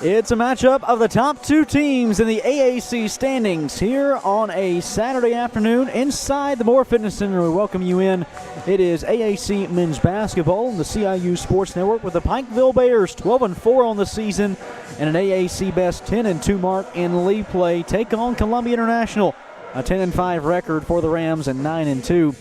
It's a matchup of the top two teams in the AAC standings here on a Saturday afternoon inside the Moore Fitness Center. We welcome you in. It is AAC men's basketball on the CIU Sports Network with the Pikeville Bears 12-4 on the season and an AAC best 10-2 mark in league play. Take on Columbia International, a 10-5 record for the Rams and 9-2.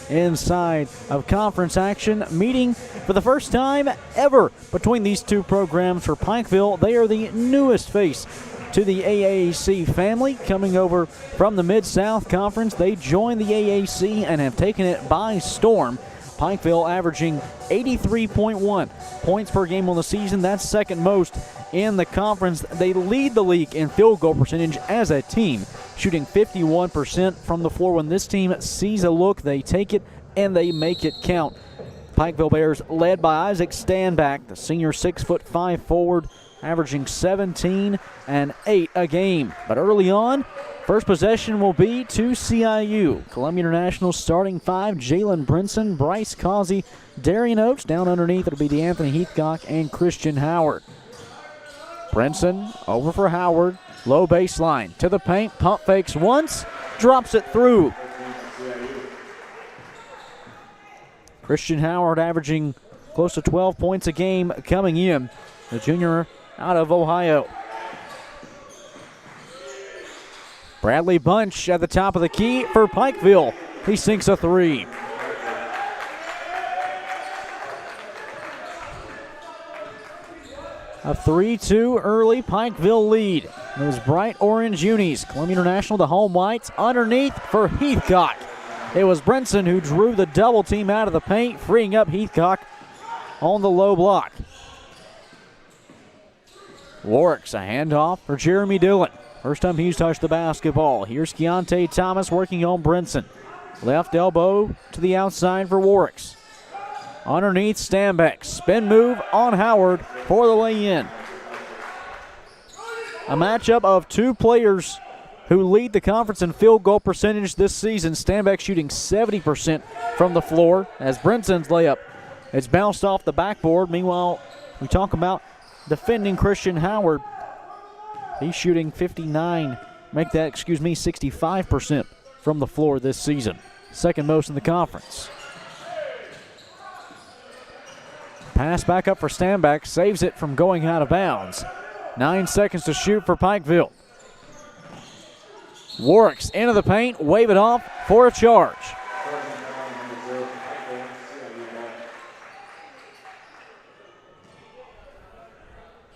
Inside of conference action, meeting for the first time ever between these two programs for Pikeville. They are the newest face to the AAC family, coming over from the Mid-South Conference. They joined the AAC and have taken it by storm. Pikeville averaging 83.1 points per game on the season. That's second most in the conference. They lead the league in field goal percentage as a team, shooting 51% from the floor. When this team sees a look, they take it and they make it count. Pikeville Bears led by Isaac Standback, the senior 6'5" forward, averaging 17 and 8 a game. But early on, first possession will be to CIU. Columbia International starting five: Jalen Brinson, Bryce Causey, Darian Oates. Down underneath, it'll be DeAnthony Heathcock and Christian Howard. Brinson over for Howard. Low baseline to the paint. Pump fakes once, drops it through. Christian Howard averaging close to 12 points a game coming in. The junior out of Ohio. Bradley Bunch at the top of the key for Pikeville. He sinks a three. A 3-2 early Pikeville lead. Those bright orange unis. Columbia International, the home whites, underneath for Heathcock. It was Brinson who drew the double team out of the paint, freeing up Heathcock on the low block. Warwick's a handoff for Jeremy Dillon. First time he's touched the basketball. Here's Keontae Thomas working on Brinson. Left elbow to the outside for Warwick's. Underneath, Standback. Spin move on Howard for the way in. A matchup of two players who lead the conference in field goal percentage this season. Standback shooting 70% from the floor as Brinson's layup, it's bounced off the backboard. Meanwhile, we talk about defending Christian Howard. He's shooting 65% from the floor this season. Second most in the conference. Pass back up for Standback, saves it from going out of bounds. 9 seconds to shoot for Pikeville. Warwick's into the paint, wave it off for a charge.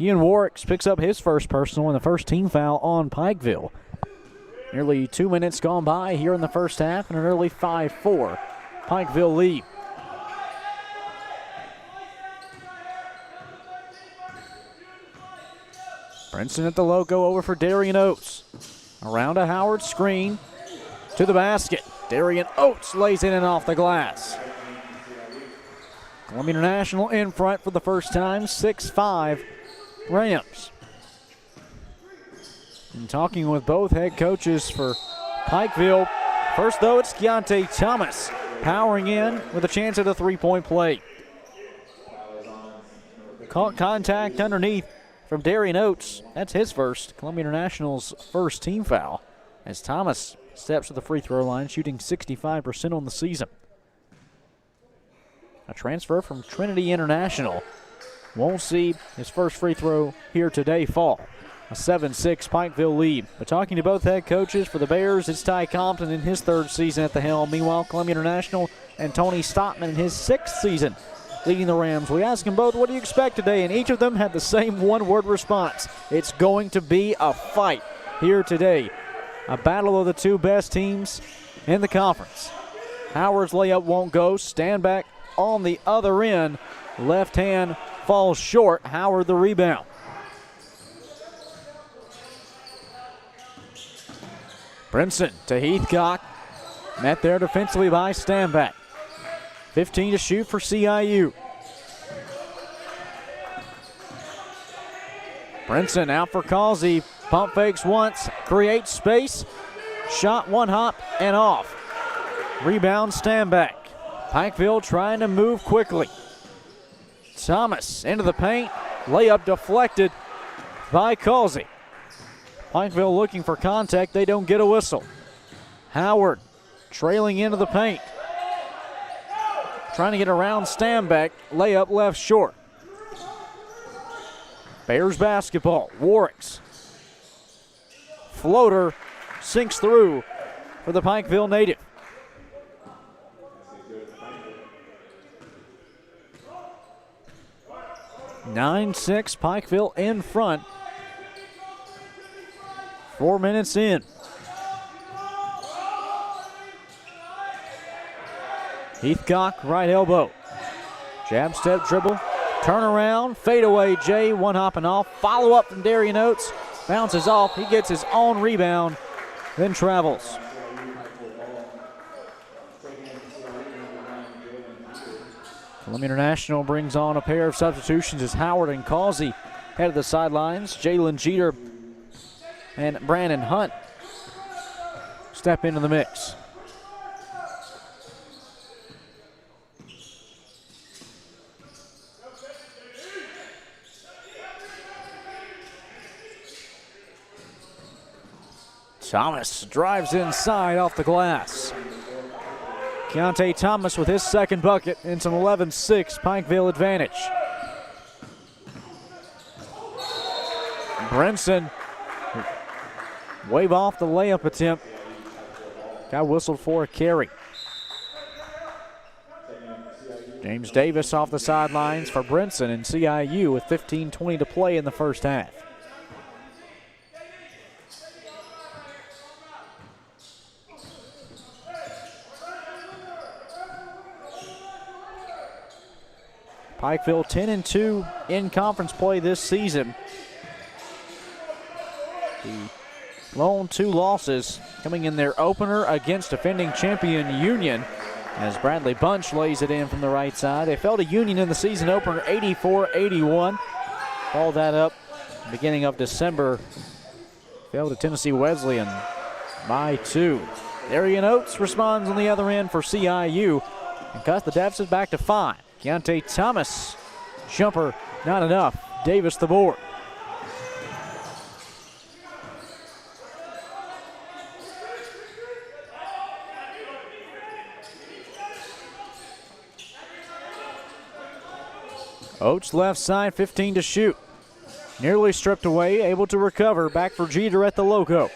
Ian Warwick picks up his first personal and the first team foul on Pikeville. Nearly 2 minutes gone by here in the first half and an early 5-4 Pikeville lead. Brinson at the logo over for Darian Oates. Around a Howard screen to the basket. Darian Oates lays in and off the glass. Columbia International in front for the first time, 6-5 Rams. And talking with both head coaches for Pikeville. First, though, it's Keontae Thomas powering in with a chance at a three-point play. Caught contact underneath from Darian Oates. That's his first. Columbia International's first team foul as Thomas steps to the free throw line, shooting 65% on the season. A transfer from Trinity International. Won't see his first free throw here today fall. A 7-6 Pikeville lead. But talking to both head coaches for the Bears, it's Ty Compton in his third season at the helm. Meanwhile, Columbia International and Tony Stockman in his sixth season leading the Rams. We asked them both, what do you expect today? And each of them had the same one-word response. It's going to be a fight here today. A battle of the two best teams in the conference. Howard's layup won't go. Standback on the other end. Left hand falls short. Howard the rebound. Brinson to Heathcock. Met there defensively by Standback. 15 to shoot for CIU. Brinson out for Causey. Pump fakes once, creates space. Shot one hop and off. Rebound, stand back. Pikeville trying to move quickly. Thomas into the paint. Layup deflected by Causey. Pikeville looking for contact. They don't get a whistle. Howard trailing into the paint. Trying to get around Stanback. Layup left short. Bears basketball. Warwick's floater sinks through for the Pikeville native. (9-6) Pikeville in front. 4 minutes in. Heathcock, right elbow. Jab step dribble. Turn around, fade away. Jay, one hopping off. Follow up from Darian Oates. Bounces off. He gets his own rebound, then travels. Columbia International brings on a pair of substitutions as Howard and Causey head of the sidelines. Jalen Jeter and Brandon Hunt step into the mix. Thomas drives inside off the glass. Keontae Thomas with his second bucket. It's an 11-6 Pikeville advantage. Brinson wave off the layup attempt. Got whistled for a carry. James Davis off the sidelines for Brinson and CIU with 15:20 to play in the first half. Pikeville 10-2 in conference play this season. The lone two losses coming in their opener against defending champion Union as Bradley Bunch lays it in from the right side. They fell to Union in the season opener 84-81. Followed that up beginning of December. Fell to Tennessee Wesleyan by 2. Darian Oates responds on the other end for CIU and cuts the deficit back to 5. Keontae Thomas, jumper, not enough. Davis the board. Oates left side, 15 to shoot. Nearly stripped away, able to recover. Back for Jeter at the logo.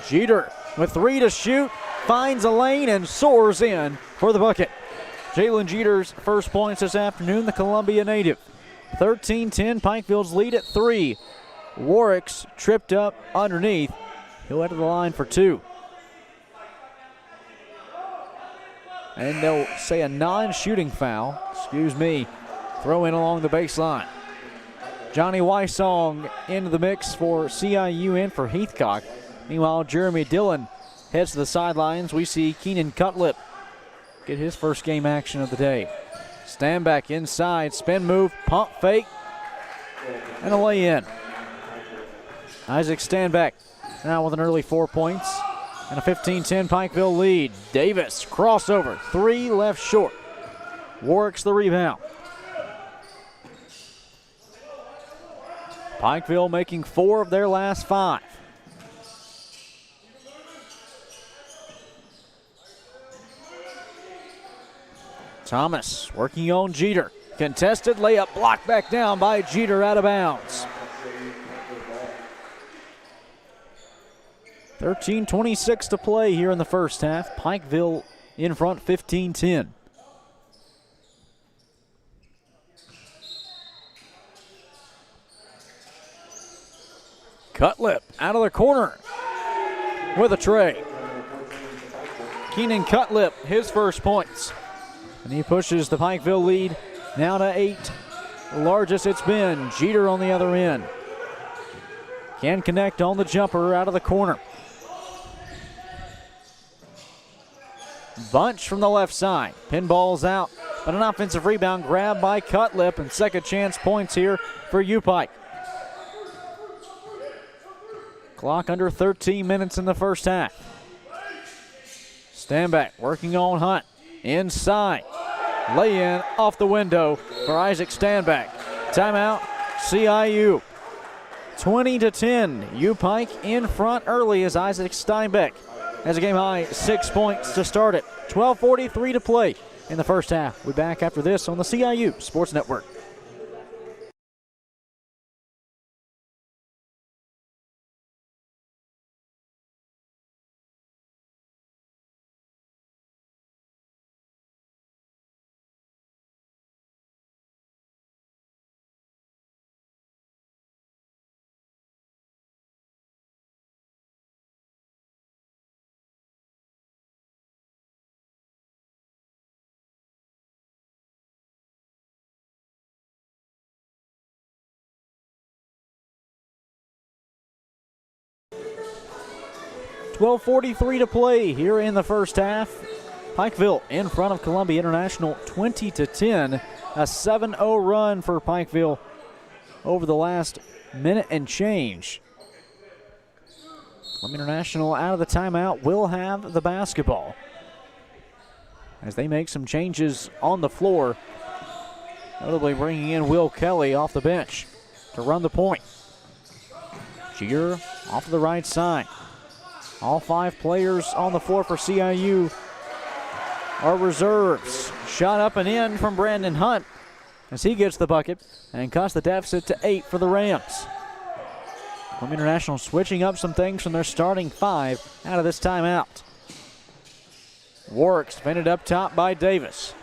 Jeter with 3 to shoot, finds a lane and soars in for the bucket. Jalen Jeter's first points this afternoon, the Columbia native. 13-10, Pikeville's lead at 3. Warwick's tripped up underneath. He'll head to the line for 2. And they'll say a non-shooting foul. Throw in along the baseline. Johnny Wysong into the mix for CIU and for Heathcock. Meanwhile, Jeremy Dillon heads to the sidelines. We see Keenan Cutlip get his first game action of the day. Stand back inside, spin move, pump fake, and a lay-in. Isaac Standback now with an early 4 points and a 15-10 Pikeville lead. Davis, crossover, 3 left short. Warwick's the rebound. Pikeville making 4 of their last 5. Thomas working on Jeter. Contested layup blocked back down by Jeter out of bounds. 13:26 to play here in the first half. Pikeville in front 15-10. Cutlip out of the corner with a tray. Keenan Cutlip, his first points. And he pushes the Pikeville lead now to 8. The largest it's been. Jeter on the other end. Can connect on the jumper out of the corner. Bunch from the left side. Pinballs out but an offensive rebound grabbed by Cutlip, and second chance points here for U-Pike. Clock under 13 minutes in the first half. Stanback working on Hunt. Inside. Lay-in off the window for Isaac Stanback. Timeout, CIU. 20-10. U-Pike in front early as Isaac Steinbeck has a game-high 6 points to start it. 12:43 to play in the first half. We'll be back after this on the CIU Sports Network. .43 to play here in the first half. Pikeville in front of Columbia International 20-10. A 7-0 run for Pikeville over the last minute and change. Columbia International out of the timeout will have the basketball as they make some changes on the floor. Notably bringing in Will Kelly off the bench to run the point. Cheer off to the right side. All 5 players on the floor for CIU are reserves. Shot up and in from Brandon Hunt as he gets the bucket and cuts the deficit to 8 for the Rams. Columbia International switching up some things from their starting 5 out of this timeout. Warwick's defended up top by Davis.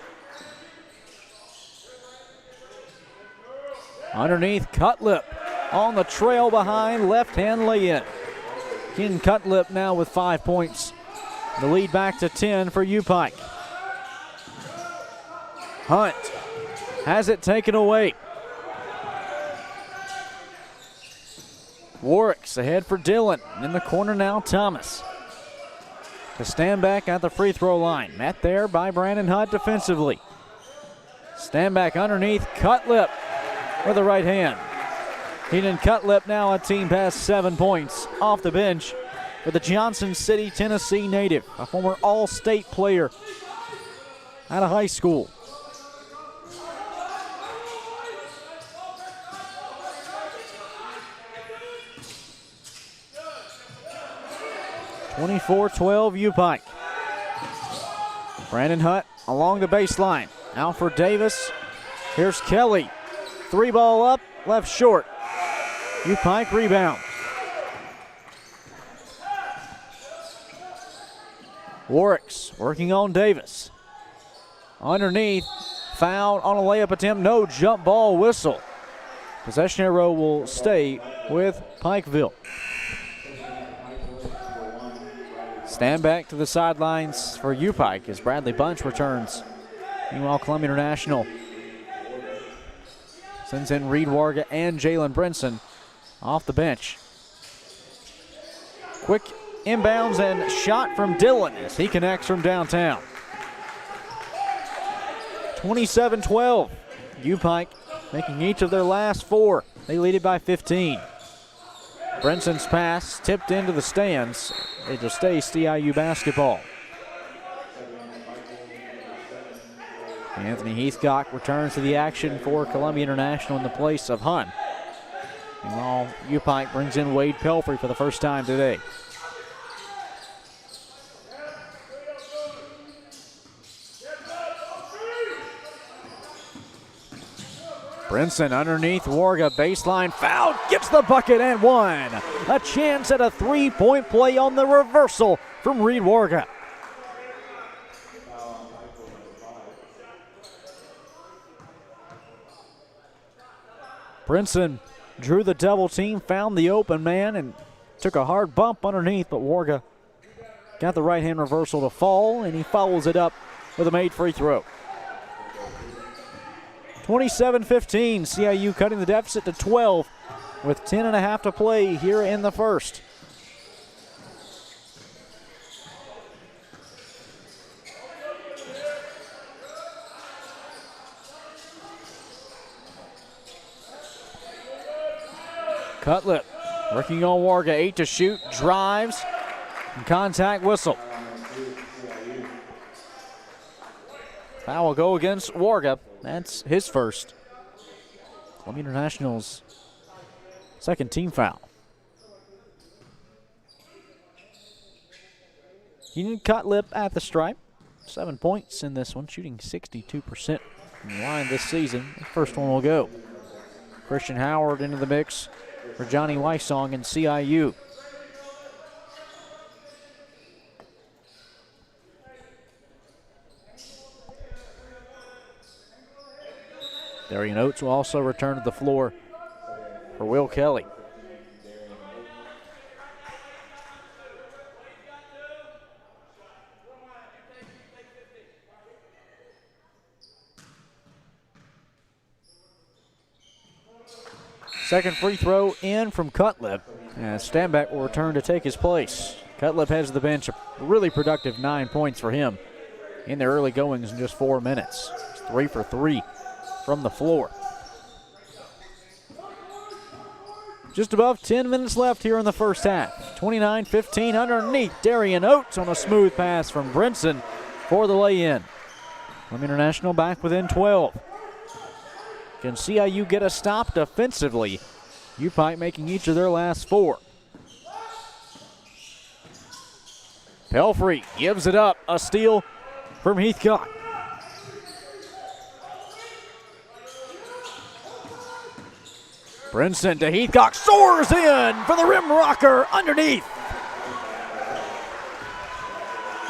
Underneath, Cutlip on the trail behind, left-hand lay-in. Ken Cutlip now with 5 points. The lead back to 10 for U-Pike. Hunt has it taken away. Warwick's ahead for Dillon. In the corner now, Thomas. To stand back at the free throw line. Met there by Brandon Hunt defensively. Stand back underneath, Cutlip with the right hand. Keenan Cutlip now a team pass 7 points off the bench for the Johnson City, Tennessee native, a former all-state player out of high school. (24-12) U-Pike. Brandon Hunt along the baseline. Out for Davis. Here's Kelly. 3 ball up, left short. U-Pike rebound. Warwick's working on Davis. Underneath, foul on a layup attempt, no jump ball whistle. Possession arrow will stay with Pikeville. Stand back to the sidelines for U-Pike as Bradley Bunch returns. Meanwhile, Columbia International sends in Reed Warga and Jalen Brinson off the bench. Quick inbounds and shot from Dillon as he connects from downtown. 27-12. U-Pike making each of their last 4. They lead it by 15. Brinson's pass tipped into the stands. It'll stay CIU basketball. Anthony Heathcock returns to the action for Columbia International in the place of Hunt. Meanwhile, U-Pike brings in Wade Pelfrey for the first time today. Brinson underneath Warga, baseline foul, gets the bucket and one. A chance at a 3-point play on the reversal from Reed Warga. Brinson drew the double team, found the open man, and took a hard bump underneath, but Warga got the right-hand reversal to fall, and he follows it up with a made free throw. 27-15, CIU cutting the deficit to 12 with 10.5 to play here in the first. Cutlip working on Warga, 8 to shoot, drives, and contact whistle. Foul will go against Warga. That's his first. Columbia International's second team foul. Keenan Cutlip at the stripe. 7 points in this one, shooting 62% from the line this season. The first one will go. Christian Howard into the mix for Johnny Weissong and CIU. Darian Oates will also return to the floor for Will Kelly. Second free throw in from Cutlip, and Stanback will return to take his place. Cutlip heads to the bench, a really productive 9 points for him in the early goings in just 4 minutes. It's 3 for 3 from the floor. Just above 10 minutes left here in the first half. 29-15 underneath. Darian Oates on a smooth pass from Brinson for the lay-in. Columbia International back within 12. Can CIU get a stop defensively? UPike making each of their last 4. Pelfrey gives it up. A steal from Heathcock. Brinson to Heathcock, soars in for the rim rocker underneath.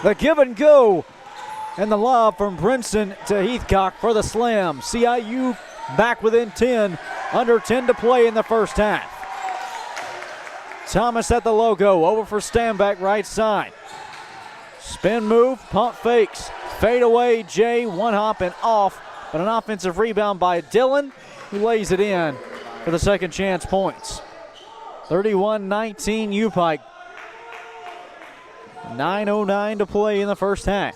The give and go and the lob from Brinson to Heathcock for the slam. CIU back within 10, under 10 to play in the first half. Thomas at the logo, over for Stanback right side. Spin move, pump fakes, fade away, Jay, one hop and off, but an offensive rebound by Dillon, who lays it in for the second chance points. 31-19 UPike. 9:09 to play in the first half.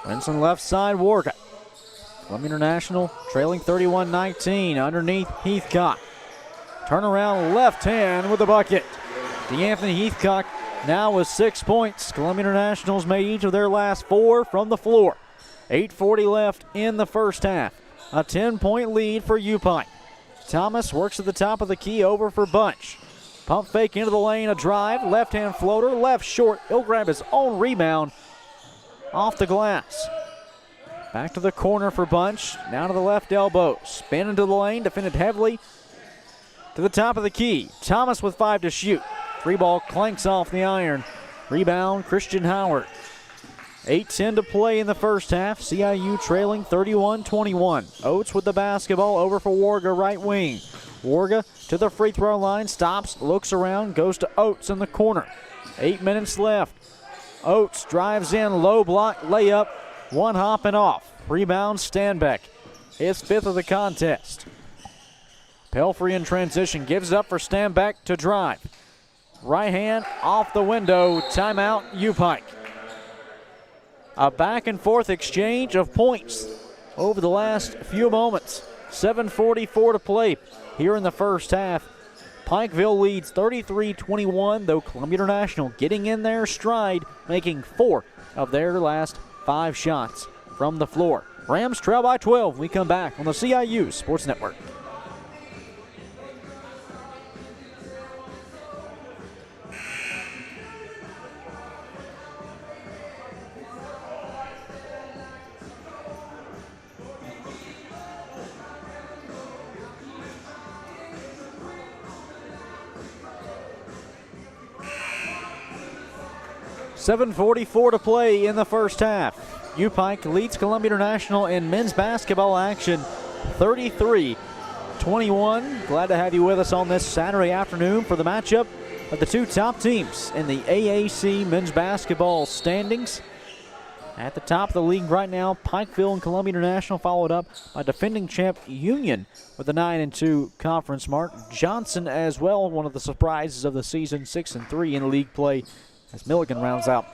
Winson left side, Warga. Columbia International trailing 31-19 underneath Heathcock. Turnaround left hand with the bucket. DeAnthony Heathcock now with 6 points. Columbia International's made each of their last 4 from the floor. 8:40 left in the first half. A 10-point lead for UPike. Thomas works at the top of the key, over for Bunch. Pump fake into the lane, a drive, left-hand floater, left short. He'll grab his own rebound off the glass. Back to the corner for Bunch, down to the left elbow. Spin into the lane, defended heavily to the top of the key. Thomas with 5 to shoot. Free ball clanks off the iron. Rebound, Christian Howard. 8:10 to play in the first half. CIU trailing 31-21. Oates with the basketball, over for Warga right wing. Warga to the free throw line, stops, looks around, goes to Oates in the corner. 8 minutes left. Oates drives in, low block, layup, one hop and off. Rebound, Stanback. His 5th of the contest. Pelfrey in transition, gives up for Stanback to drive. Right hand off the window, timeout UPike. A back and forth exchange of points over the last few moments. 7:44 to play here in the first half. Pikeville leads 33-21, though Columbia International getting in their stride, making 4 of their last 5 shots from the floor. Rams trail by 12. We come back on the CIU Sports Network. .744 to play in the first half. UPike leads Columbia International in men's basketball action 33-21. Glad to have you with us on this Saturday afternoon for the matchup of the 2 top teams in the AAC men's basketball standings. At the top of the league right now, Pikeville and Columbia International, followed up by defending champ Union with a 9-2 conference mark. Johnson as well, one of the surprises of the season, 6-3 in league play, as Milligan rounds out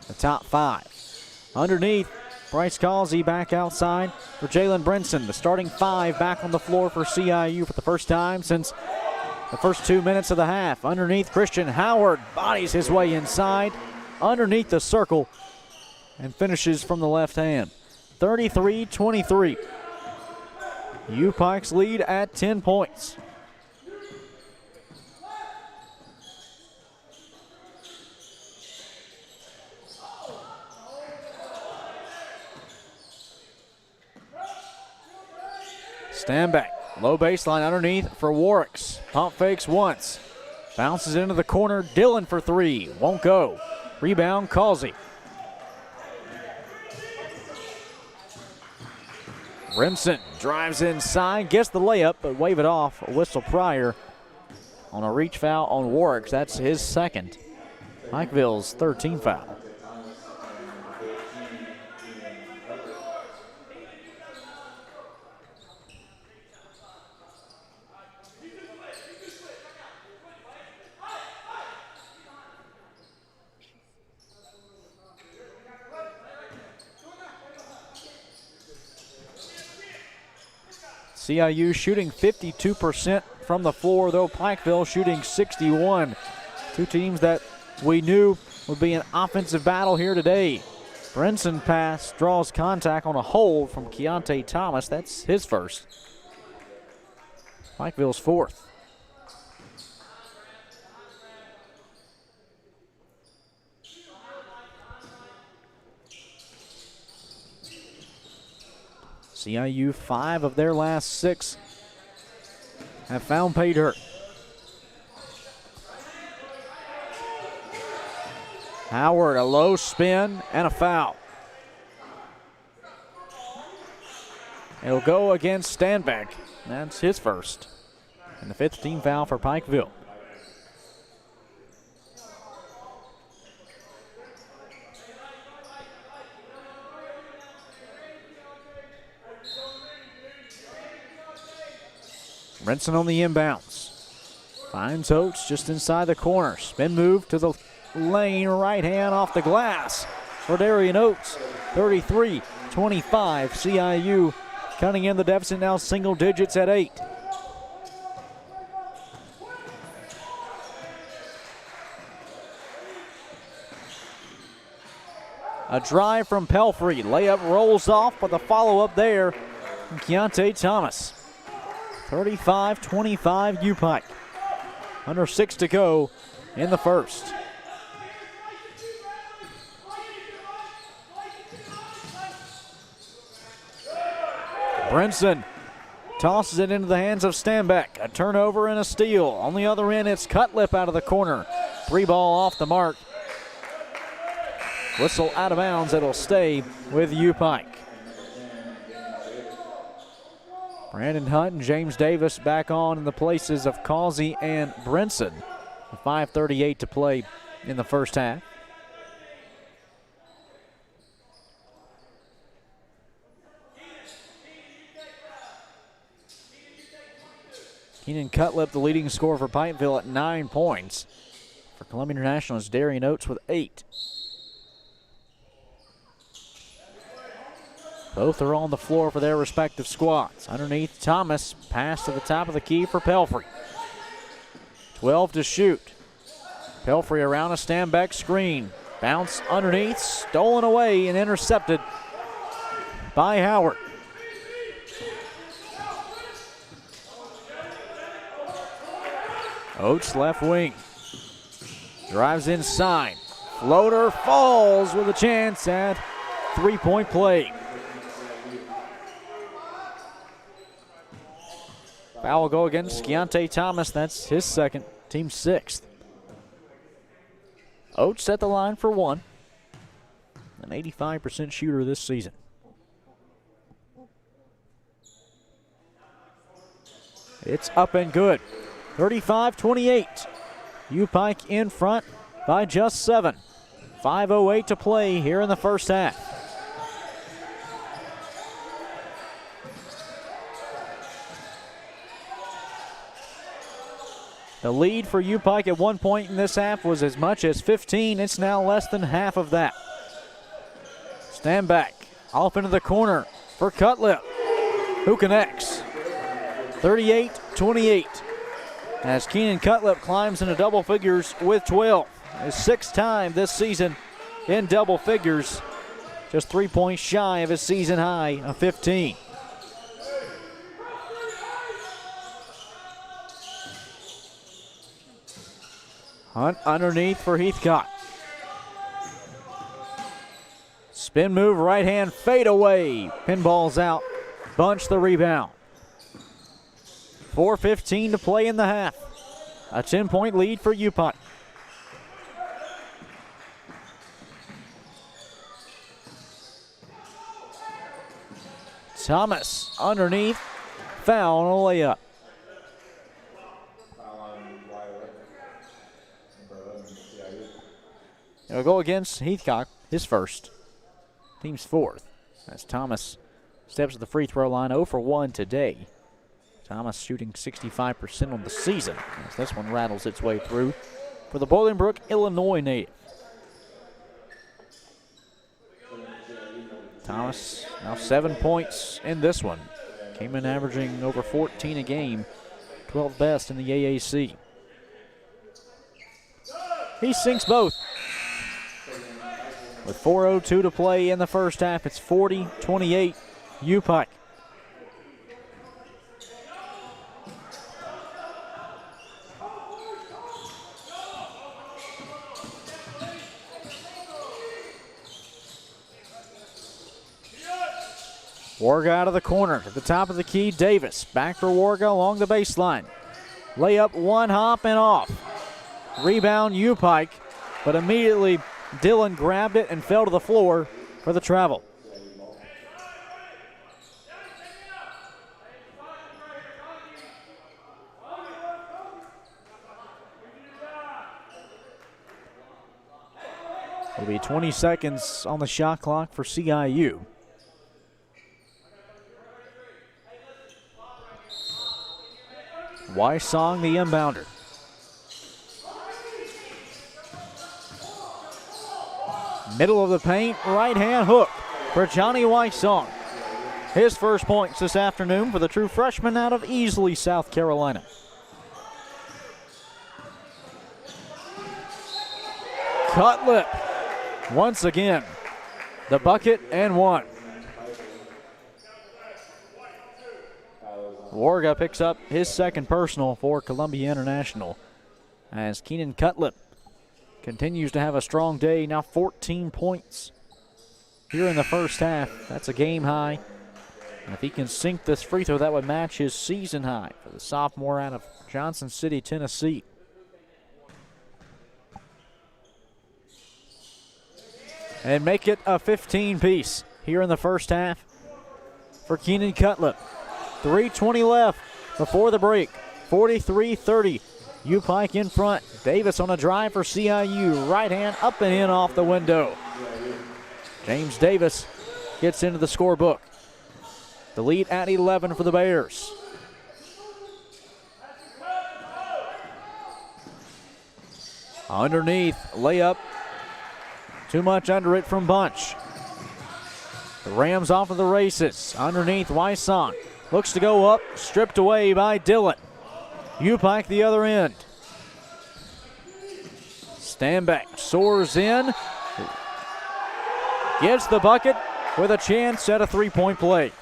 the top 5. Underneath, Bryce Causey back outside for Jalen Brinson. The starting 5 back on the floor for CIU for the first time since the first 2 minutes of the half. Underneath, Christian Howard bodies his way inside, underneath the circle, and finishes from the left hand. 33-23. U-Pikes lead at 10 points. Stand back. Low baseline underneath for Warwicks. Pump fakes once. Bounces into the corner. Dillon for 3. Won't go. Rebound, Causey. Brimson drives inside. Gets the layup, but wave it off. A whistle prior on a reach foul on Warwicks. That's his second. Pikeville's 13th foul. CIU shooting 52% from the floor, though Pikeville shooting 61%. Two teams that we knew would be an offensive battle here today. Brinson pass draws contact on a hold from Keontae Thomas. That's his first. Pikeville's 4th. CIU 5 of their last 6 have found pay dirt. Howard, a low spin and a foul. It'll go against Stanback. That's his first. And the 5th team foul for Pikeville. Brinson on the inbounds. Finds Oates just inside the corner. Spin move to the lane, right hand off the glass for Darian Oates. 33-25. CIU cutting in the deficit now single digits at 8. A drive from Pelfrey. Layup rolls off, but the follow-up there from Keontae Thomas. 35-25 U-Pike. Under 6 to go in the first. Brinson tosses it into the hands of Stanback. A turnover and a steal. On the other end, it's Cutlip out of the corner. 3 ball off the mark. Whistle out of bounds. It'll stay with U-Pike. Brandon Hunt and James Davis back on in the places of Causey and Brinson. 5:38 to play in the first half. Keenan Cutlip, the leading scorer for Pikeville at 9 points. For Columbia International, it's Darian Oates with 8. Both are on the floor for their respective squads. Underneath, Thomas, pass to the top of the key for Pelfrey. 12 to shoot. Pelfrey around a Stanback screen. Bounce underneath, stolen away and intercepted by Howard. Oates left wing. Drives inside. Floater falls with a chance at 3-point play. Foul will go against Keontae Thomas. That's his second, team 6th. Oates at the line for 1. An 85% shooter this season. It's up and good. 35-28. U-Pike in front by just 7. 5:08 to play here in the first half. The lead for U-Pike at one point in this half was as much as 15. It's now less than half of that. Stand back. Off into the corner for Cutlip, who connects. 38-28. As Keenan Cutlip climbs into double figures with 12. His 6th time this season in double figures. Just 3 points shy of his season high of 15. Hunt underneath for Heathcock. Spin move, right hand fade away. Pinball's out. Bunch the rebound. 4:15 to play in the half. A 10-point lead for UPike. Thomas underneath. Foul on a layup. It'll go against Heathcock, his first. Team's 4th. As Thomas steps to the free throw line, 0 for 1 today. Thomas shooting 65% on the season as this one rattles its way through for the Bolingbrook, Illinois native. Thomas now 7 points in this one. Came in averaging over 14 a game, 12th best in the AAC. He sinks both. With 4:02 to play in the first half, it's 40-28 UPike. Warga out of the corner to the top of the key. Davis back for Warga along the baseline. Layup, one hop and off. Rebound UPike, but immediately Dillon grabbed it and fell to the floor for the travel. It'll be 20 seconds on the shot clock for CIU. Wysong, the inbounder. Middle of the paint, right hand hook for Johnny Wysong. His first points this afternoon for the true freshman out of Easley, South Carolina. Cutlip, once again, the bucket and one. Warga picks up his second personal for Columbia International as Keenan Cutlip continues to have a strong day, now 14 points here in the first half. That's a game high. And if he can sink this free throw, that would match his season high for the sophomore out of Johnson City, Tennessee. And make it a 15-piece here in the first half for Keenan Cutlip. 3:20 left before the break. 43-30. UPike in front. Davis on a drive for CIU. Right hand up and in off the window. James Davis gets into the scorebook. The lead at 11 for the Bears. Underneath, layup. Too much under it from Bunch. The Rams off of the races. Underneath, Wysong. Looks to go up, stripped away by Dillon. UPike the other end. Stand back, soars in. Gets the bucket with a chance at a three-point play.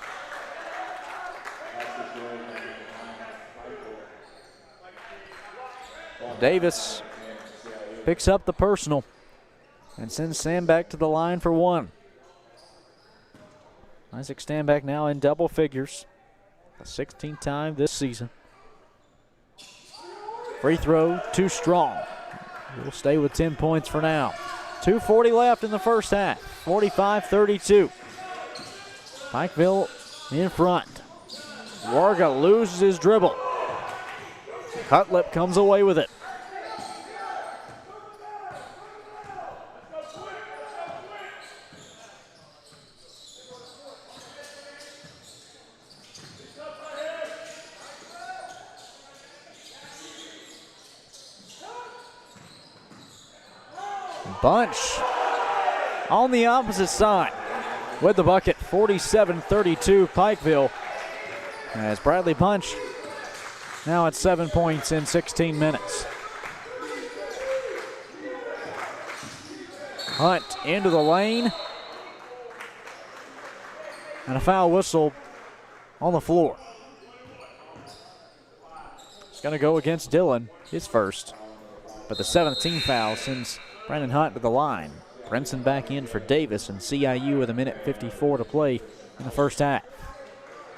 Davis picks up the personal and sends Sandback to the line for one. Isaac Stanback now in double figures. The 16th time this season. Free throw, too strong. We'll stay with 10 points for now. 2:40 left in the first half. 45-32. Pikeville in front. Warga loses his dribble. Cutlip comes away with it. Bunch on the opposite side. with the bucket, 47-32 Pikeville. As Bradley Bunch now at 7 points in 16 minutes. Hunt into the lane. And a foul whistle on the floor. It's going to go against Dillon, his first. But the 17th foul sends Brandon Hunt to the line. Brinson back in for Davis, and CIU with 1:54 to play in the first half.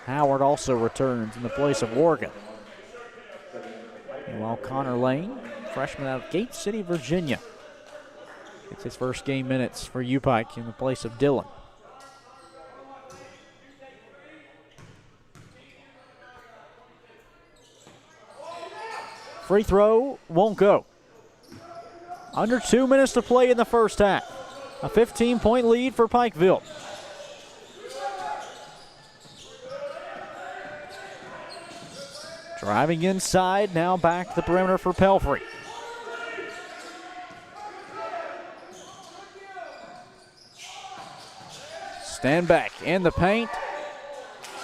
Howard also returns in the place of Morgan. Meanwhile, Connor Lane, freshman out of Gate City, Virginia, gets his first game minutes for UPike in the place of Dillon. Free throw won't go. Under 2 minutes to play in the first half. A 15-point lead for Pikeville. Driving inside, now back to the perimeter for Pelfrey. Stand back in the paint.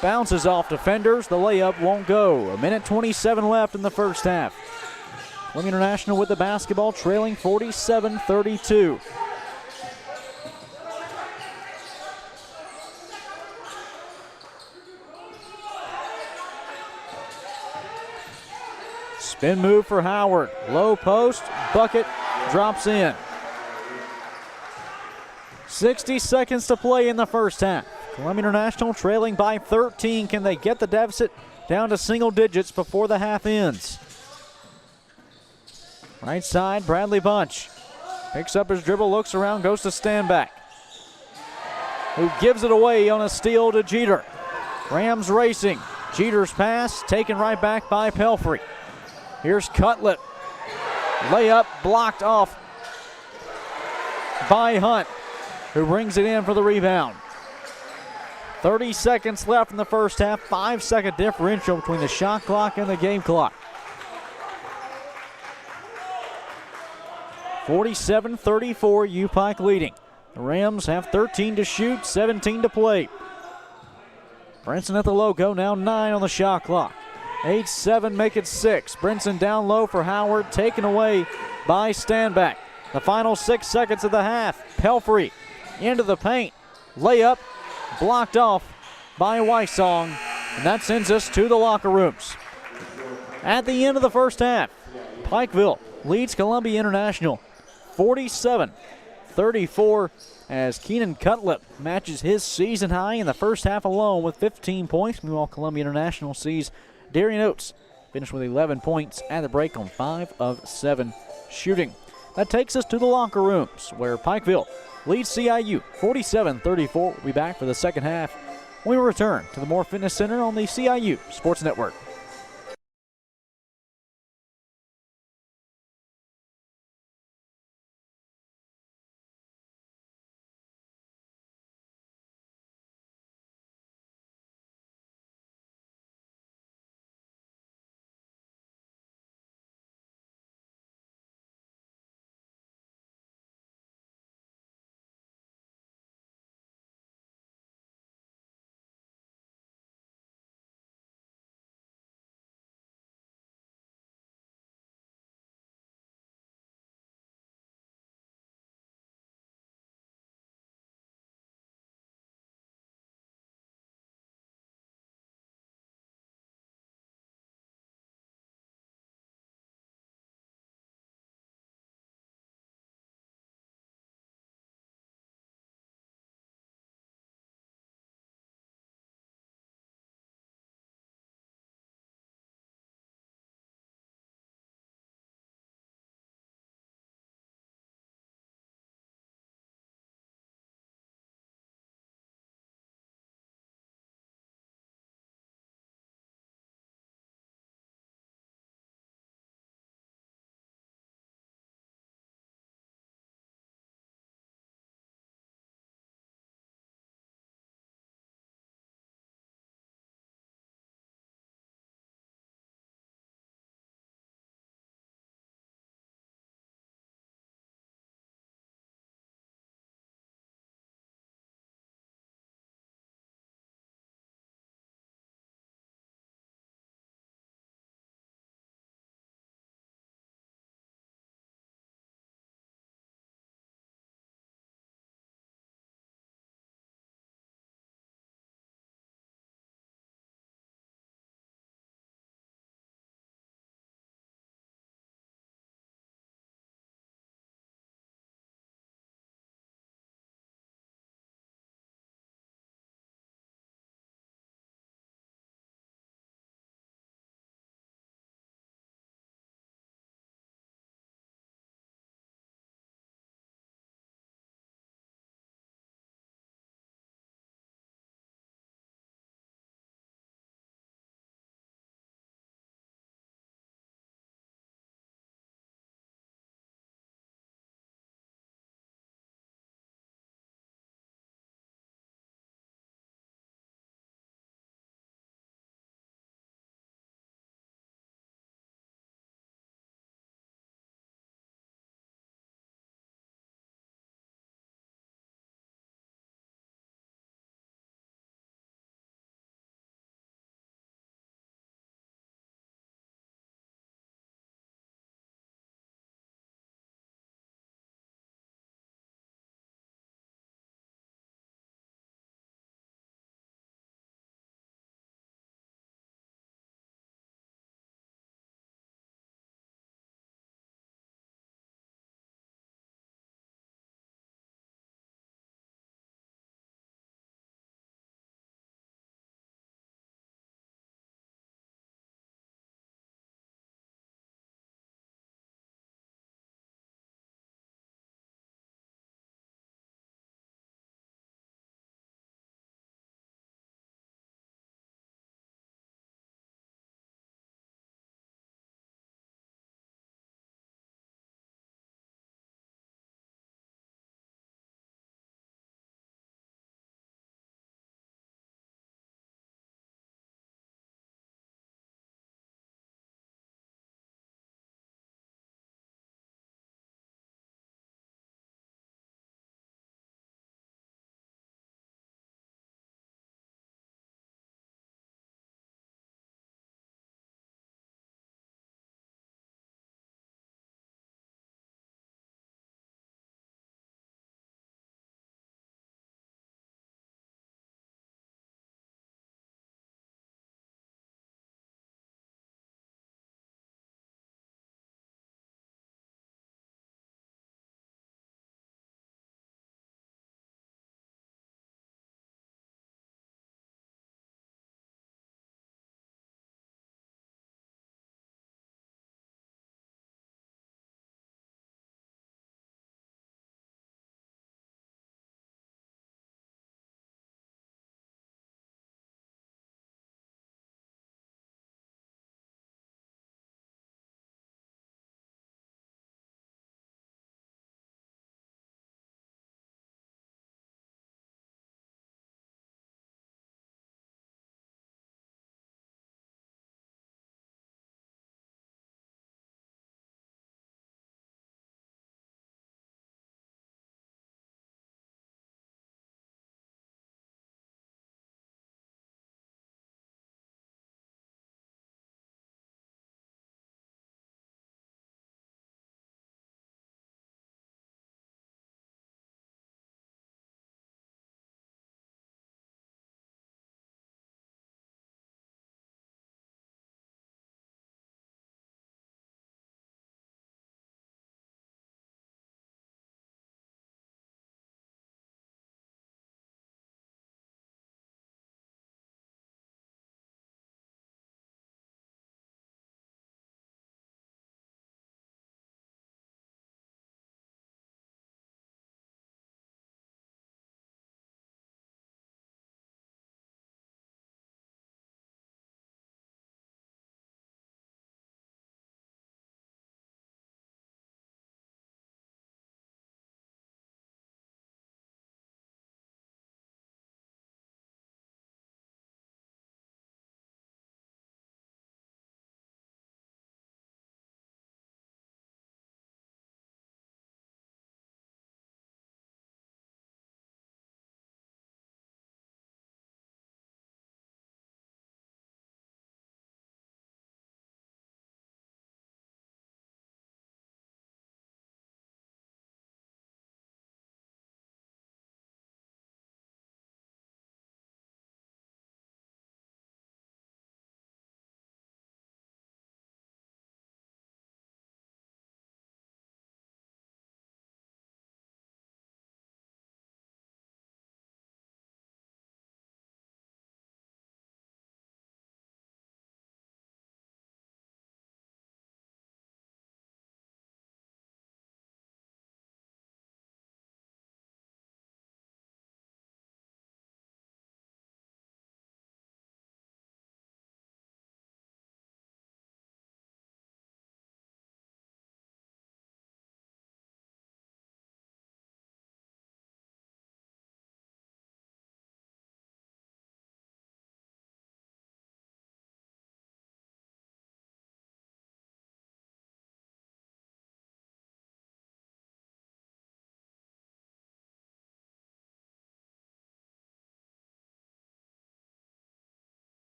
Bounces off defenders. The layup won't go. 1:27 left in the first half. Columbia International with the basketball, trailing 47-32. Spin move for Howard. Low post, bucket, drops in. 60 seconds to play in the first half. Columbia International trailing by 13. Can they get the deficit down to single digits before the half ends? Right side, Bradley Bunch. Picks up his dribble, looks around, goes to stand back. Who gives it away on a steal to Jeter. Rams racing. Jeter's pass taken right back by Pelfrey. Here's Cutlip. Layup blocked off by Hunt, who brings it in for the rebound. 30 seconds left in the first half. 5-second differential between the shot clock and the game clock. 47-34, UPike leading. The Rams have 13 to shoot, 17 to play. Brinson at the logo, now 9 on the shot clock. 8-7, make it 6. Brinson down low for Howard, taken away by Standback. The final 6 seconds of the half. Pelfrey into the paint. Layup blocked off by Wysong, and that sends us to the locker rooms. At the end of the first half, Pikeville leads Columbia International 47-34 as Keenan Cutlip matches his season high in the first half alone with 15 points. Meanwhile, Columbia International sees Darian Oates finish with 11 points at the break on 5 of 7 shooting. That takes us to the locker rooms where Pikeville leads CIU 47-34. We'll be back for the second half when we return to the Moore Fitness Center on the CIU Sports Network.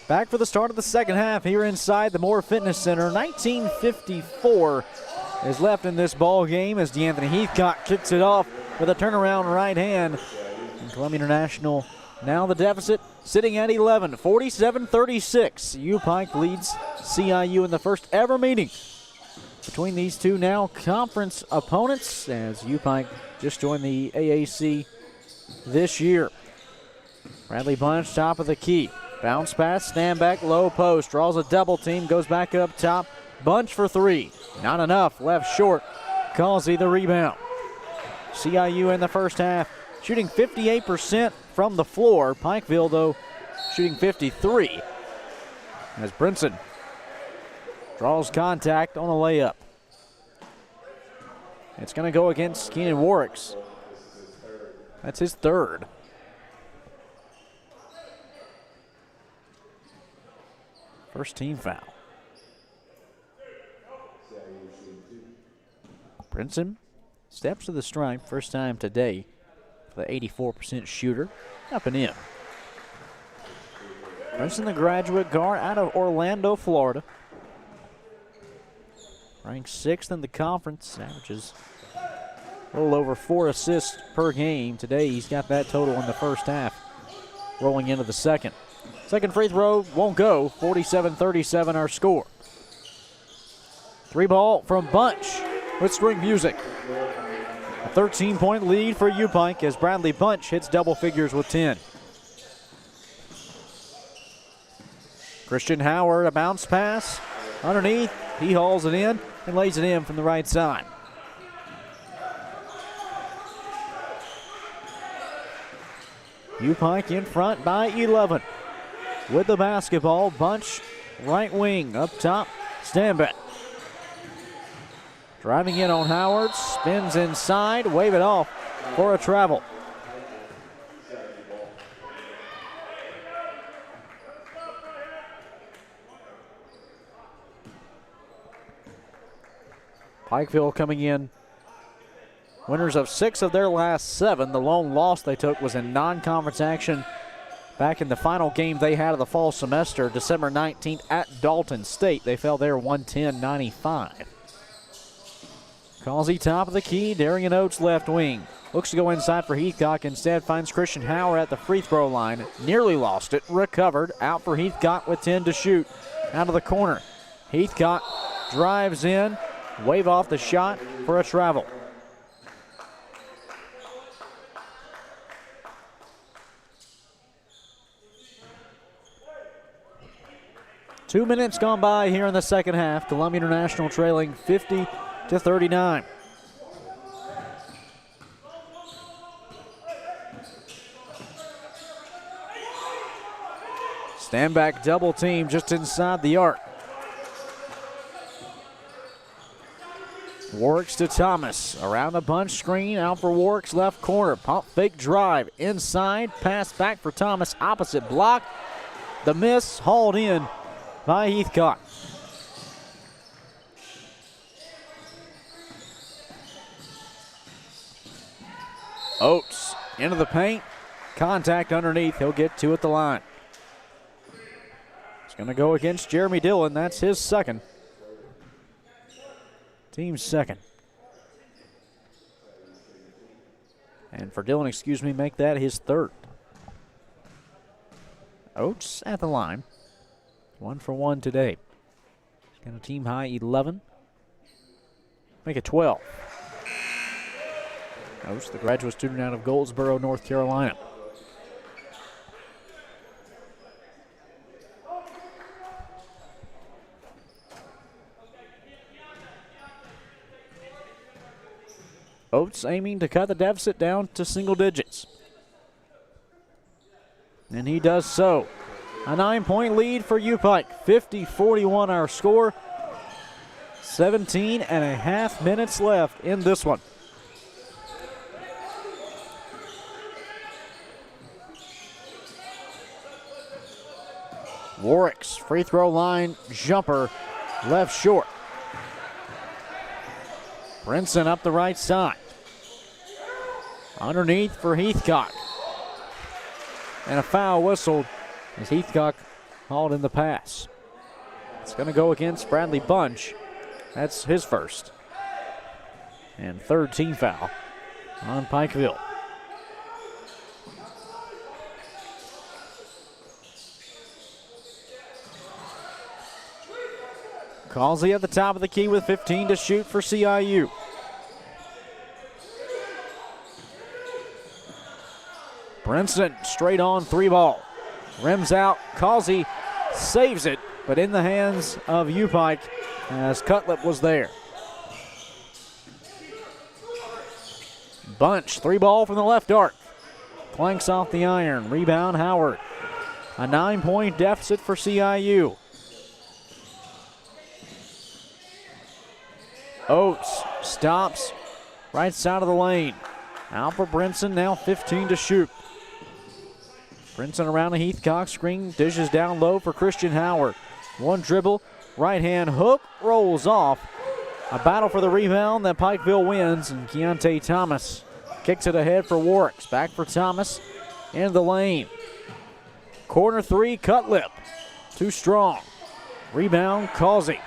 Back for the start of the second half here inside the Moore Fitness Center. 19:54 is left in this ball game as DeAnthony Heathcock kicks it off with a turnaround right hand. And Columbia International now the deficit sitting at 11, 47-36. U-Pike leads CIU in the first ever meeting between these two now conference opponents, as U-Pike just joined the AAC this year. Bradley Bunch, top of the key. Bounce pass, stand back, low post, draws a double team, goes back up top. Bunch for three. Not enough, left short. Causey the rebound. CIU in the first half shooting 58% from the floor. Pikeville, though, shooting 53%. As Brinson draws contact on a layup. It's going to go against Keenan Warwicks. That's his third. First team foul. Brinson steps to the stripe, first time today for the 84% shooter, up and in. Brinson, the graduate guard out of Orlando, Florida. Ranked 6th in the conference, averages a little over 4 assists per game. Today he's got that total in the first half, rolling into the second. Second free throw won't go, 47-37 our score. 3-ball from Bunch with string music. A 13-point lead for U-Pike as Bradley Bunch hits double figures with 10. Christian Howard, a bounce pass underneath. He hauls it in and lays it in from the right side. U-Pike in front by 11. With the basketball, Bunch right wing up top, Stanback. Driving in on Howard, spins inside, wave it off for a travel. Pikeville coming in winners of 6 of their last 7. The lone loss they took was in non-conference action back in the final game they had of the fall semester, December 19th at Dalton State. They fell there 110-95. Causey top of the key, Darian Oates left wing. Looks to go inside for Heathcock, instead finds Christian Howard at the free throw line. Nearly lost it, recovered, out for Heathcock with 10 to shoot. Out of the corner, Heathcock drives in, wave off the shot for a travel. Two minutes gone by here in the second half. Columbia International trailing 50-39. Stand back double team just inside the arc. Warwicks to Thomas. Around the bunch screen, out for Warwicks left corner. Pump fake drive inside. Pass back for Thomas. Opposite block. The miss hauled in by Heathcock. Oates into the paint. Contact underneath. He'll get 2 at the line. It's going to go against Jeremy Dillon. That's his second. Team's second. And for Dillon, make that his third. Oates at the line. 1 for 1 today. He's got a team high 11. Make it 12. Oates, the graduate student out of Goldsboro, North Carolina. Oates aiming to cut the deficit down to single digits. And he does so. A 9-point lead for U-Pike. 50-41 our score. 17.5 minutes left in this one. Warwicks free throw line jumper left short. Brinson up the right side. Underneath for Heathcock. And a foul whistled as Heathcock called in the pass. It's going to go against Bradley Bunch. That's his first. And third team foul on Pikeville. Causey at the top of the key with 15 to shoot for CIU. Brinson straight on three ball. Rims out. Causey saves it, but in the hands of U-Pike as Cutlip was there. Bunch, three ball from the left arc. Clanks off the iron. Rebound Howard. A 9-point deficit for CIU. Oates stops right side of the lane. Out for Brinson, now 15 to shoot. Brinson around the Heathcock screen, dishes down low for Christian Howard. One dribble, right hand hook, rolls off. A battle for the rebound that Pikeville wins, and Keontae Thomas kicks it ahead for Warwicks. Back for Thomas, in the lane. Corner three, Cutlip, too strong. Rebound, Causey.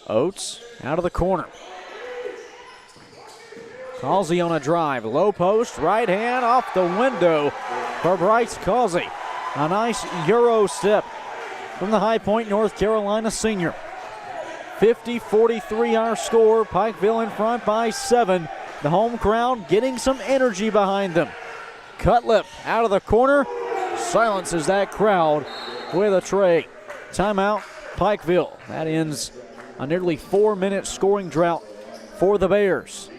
Oates out of the corner. Causey on a drive. Low post, right hand off the window for Bryce Causey. A nice Euro step from the High Point, North Carolina senior. 50-43 our score. Pikeville in front by 7. The home crowd getting some energy behind them. Cutlip out of the corner. Silences that crowd with a tray. Timeout, Pikeville. That ends a nearly 4-minute scoring drought for the Bears.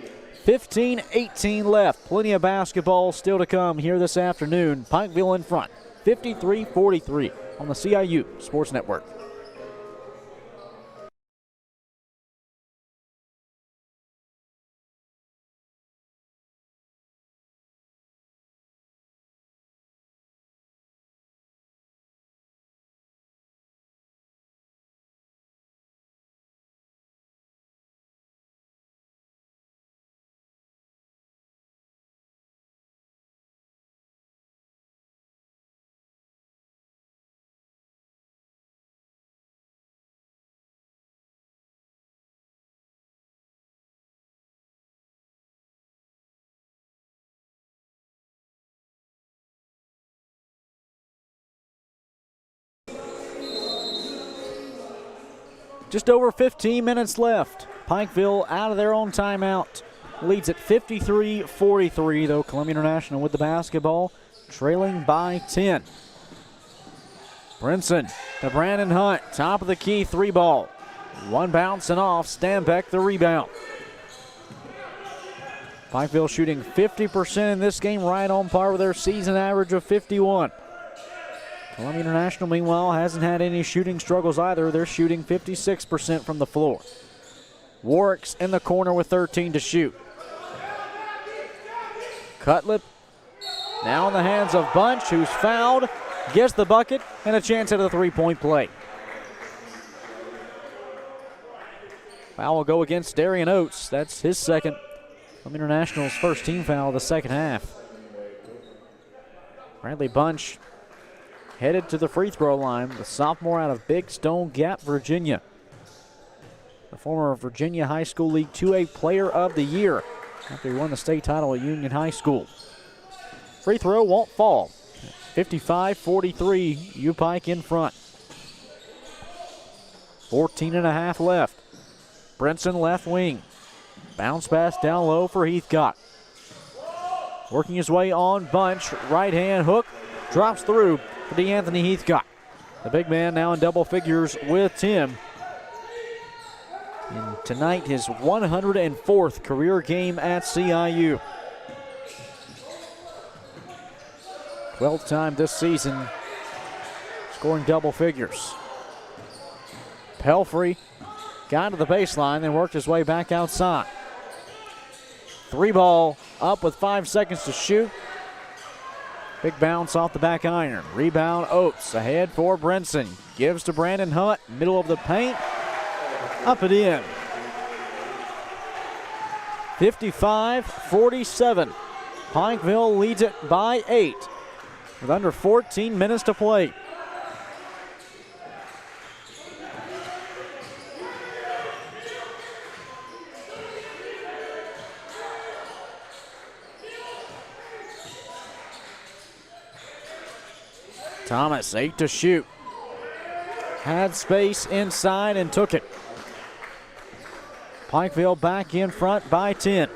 15-18 left. Plenty of basketball still to come here this afternoon. Pikeville in front, 53-43 on the CIU Sports Network. Just over 15 minutes left. Pikeville out of their own timeout. Leads at 53-43, though Columbia International with the basketball, trailing by 10. Brinson to Brandon Hunt, top of the key, three ball. One bouncing off, Stanbeck the rebound. Pikeville shooting 50% in this game, right on par with their season average of 51. Columbia International, meanwhile, hasn't had any shooting struggles either. They're shooting 56% from the floor. Warwick's in the corner with 13 to shoot. Cutlip now in the hands of Bunch, who's fouled, gets the bucket, and a chance at a three-point play. Foul will go against Darian Oates. That's his second. Columbia International's first team foul of the second half. Bradley Bunch headed to the free throw line, the sophomore out of Big Stone Gap, Virginia. The former Virginia High School League 2A Player of the Year after he won the state title at Union High School. Free throw won't fall. 55-43, U-Pike in front. 14.5 left. Brinson left wing. Bounce pass down low for Heathcock. Working his way on Bunch, right hand hook, drops through for DeAnthony Heathcock. The big man now in double figures with Tim. And tonight, his 104th career game at CIU. 12th time this season, scoring double figures. Pelfrey got to the baseline, then worked his way back outside. Three ball up with 5 seconds to shoot. Big bounce off the back iron. Rebound, Oates. Ahead for Brinson. Gives to Brandon Hunt. Middle of the paint. Up and in. 55-47. Pikeville leads it by 8 with under 14 minutes to play. Thomas, 8 to shoot. Had space inside and took it. Pikeville back in front by 10.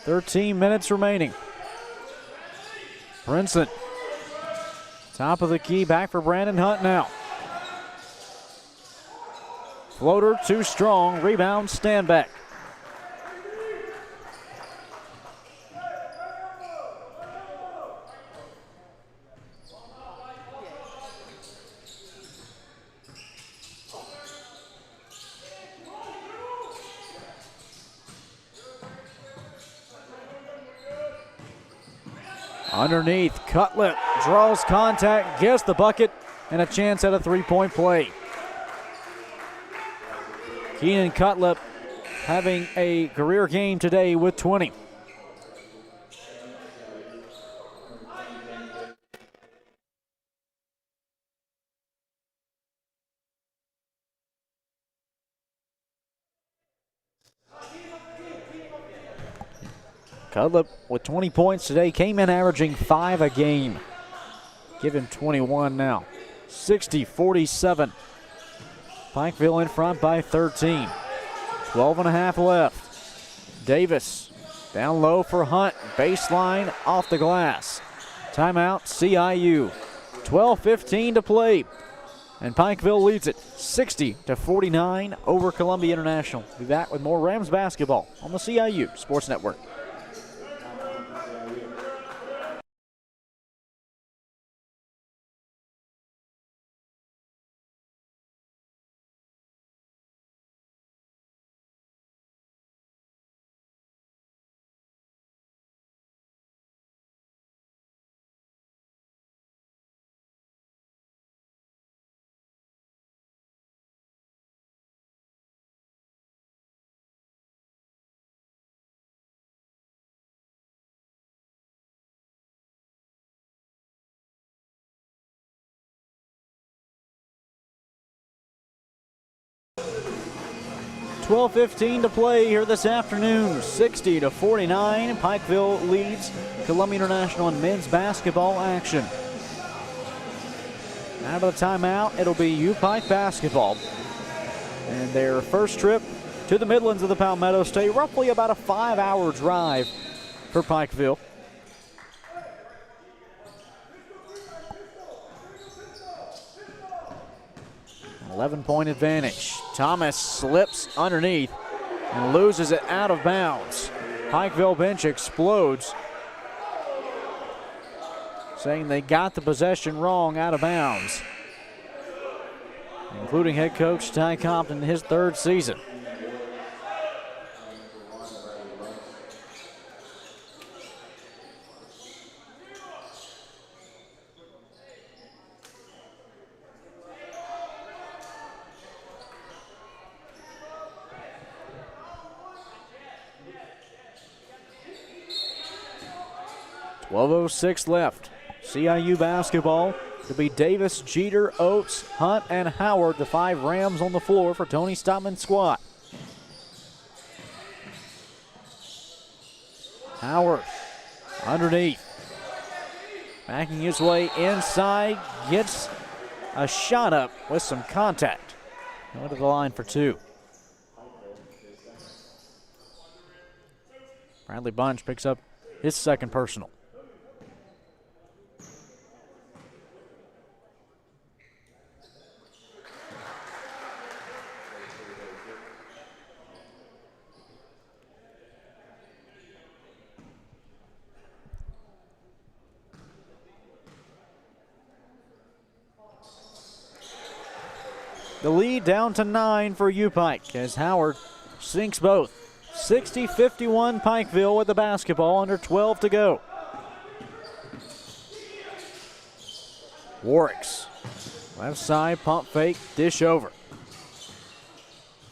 "13 minutes remaining. Brinson, top of the key, back for Brandon Hunt now. Floater too strong, rebound, stand back. Underneath, Cutlip draws contact, gets the bucket, and a chance at a three-point play. Keenan Cutlip having a career game today with 20. Cutlip with 20 points today, came in averaging 5 a game. Give him 21 now. 60-47. Pikeville in front by 13. 12 and a half left. Davis down low for Hunt. Baseline off the glass. Timeout CIU. 12:15 to play. And Pikeville leads it 60-49 over Columbia International. We'll be back with more Rams basketball on the CIU Sports Network. $12:15 to play here this afternoon. 60-49. Pikeville leads Columbia International in men's basketball action. Out of the timeout, it'll be U-Pike basketball. And their first trip to the Midlands of the Palmetto State, roughly about a 5-hour drive for Pikeville. An 11-point advantage. Thomas slips underneath and loses it out of bounds. Pikeville bench explodes, saying they got the possession wrong, out of bounds, including head coach Ty Compton in his third season. .12:06 left. CIU basketball to be Davis, Jeter, Oates, Hunt, and Howard, the 5 Rams on the floor for Tony Stoutman's squad. Howard underneath. Backing his way inside, gets a shot up with some contact. Going to the line for 2. Bradley Bunch picks up his second personal. The lead down to 9 for U-Pike as Howard sinks both. 60-51 Pikeville with the basketball, under 12 to go. Warwicks, left side, pump fake, dish over.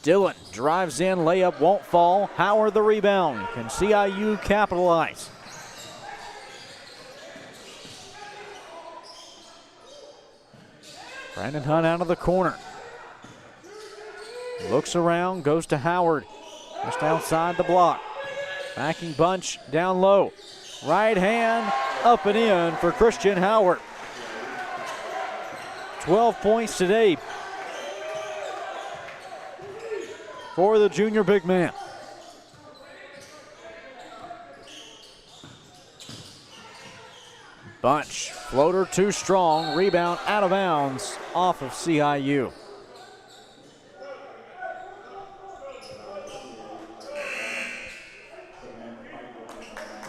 Dillon drives in, layup won't fall. Howard the rebound. Can CIU capitalize? Brandon Hunt out of the corner. Looks around, goes to Howard. Just outside the block. Backing bunch down low. Right hand up and in for Christian Howard. 12 points today for the junior big man. Bunch, floater too strong, rebound out of bounds off of CIU.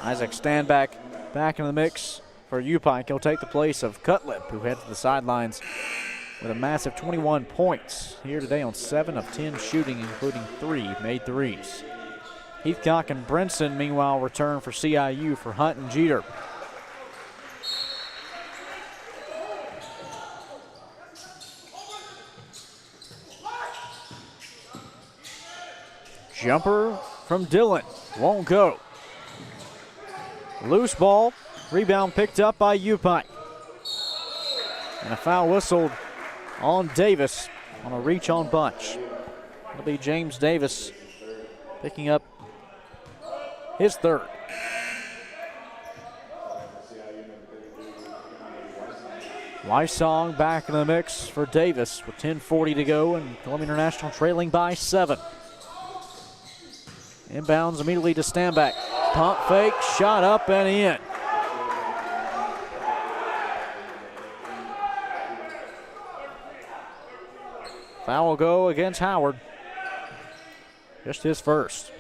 Isaac Standback back in the mix for U-Pike. He'll take the place of Cutlip, who heads to the sidelines with a massive 21 points here today on 7 of 10 shooting, including 3 made threes. Heathcock and Brinson, meanwhile, return for CIU for Hunt and Jeter. Jumper from Dillon, won't go. Loose ball, rebound picked up by U-Pike. And a foul whistled on Davis on a reach on Bunch. It'll be James Davis picking up his third. Wysong back in the mix for Davis with 10:40 to go and Columbia International trailing by 7. Inbounds immediately to Standback. Pump fake, shot up and in. Foul will go against Howard. Just his first.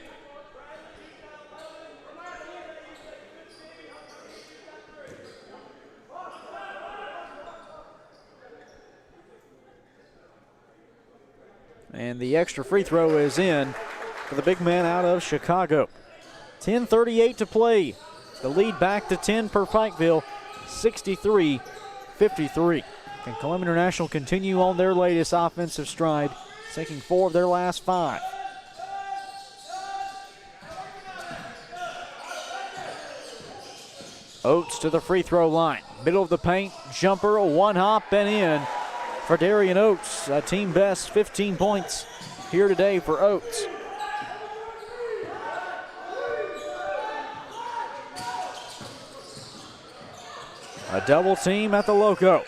And the extra free throw is in for the big man out of Chicago. 10:38 to play. The lead back to 10 per Pikeville, 63-53. Can Columbia International continue on their latest offensive stride, taking 4 of their last 5? Oates to the free throw line. Middle of the paint, jumper, a one hop and in for Darian Oates. A team best 15 points here today for Oates. A double team at the Loco.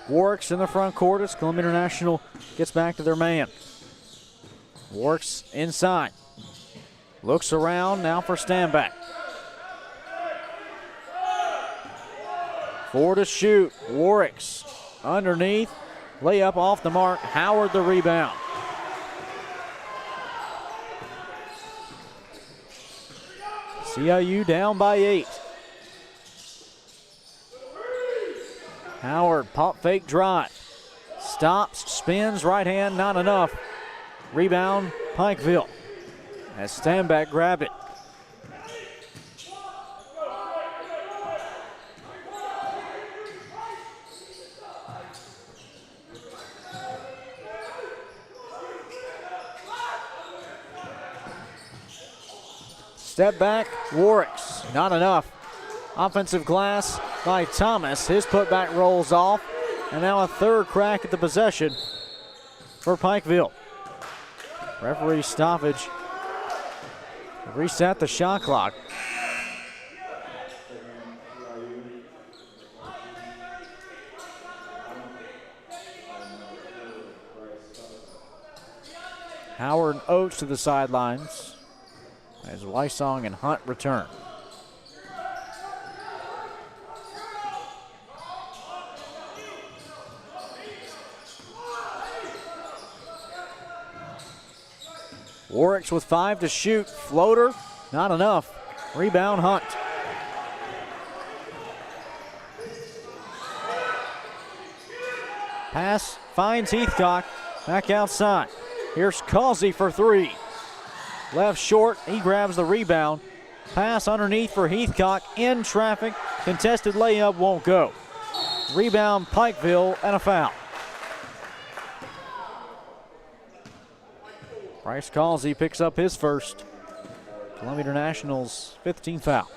Warwicks in the front court as Columbia International gets back to their man. Warwicks inside. Looks around now for Standback. 4 to shoot. Warwicks underneath. Layup off the mark. Howard the rebound. CIU down by 8. Howard, pump fake drive. Stops, spins, right hand, not enough. Rebound, Pikeville. As Standback grabbed it. Step back, Warwicks, not enough. Offensive glass by Thomas. His putback rolls off. And now a third crack at the possession for Pikeville. Referee stoppage. Reset the shot clock. Howard and Oates to the sidelines as Wysong and Hunt return. Warwicks with 5 to shoot. Floater, not enough. Rebound, Hunt. Pass finds Heathcock. Back outside. Here's Causey for three. Left short. He grabs the rebound. Pass underneath for Heathcock. In traffic. Contested layup won't go. Rebound Pikeville and a foul. Bryce Causey picks up his first. Columbia International's 15th foul.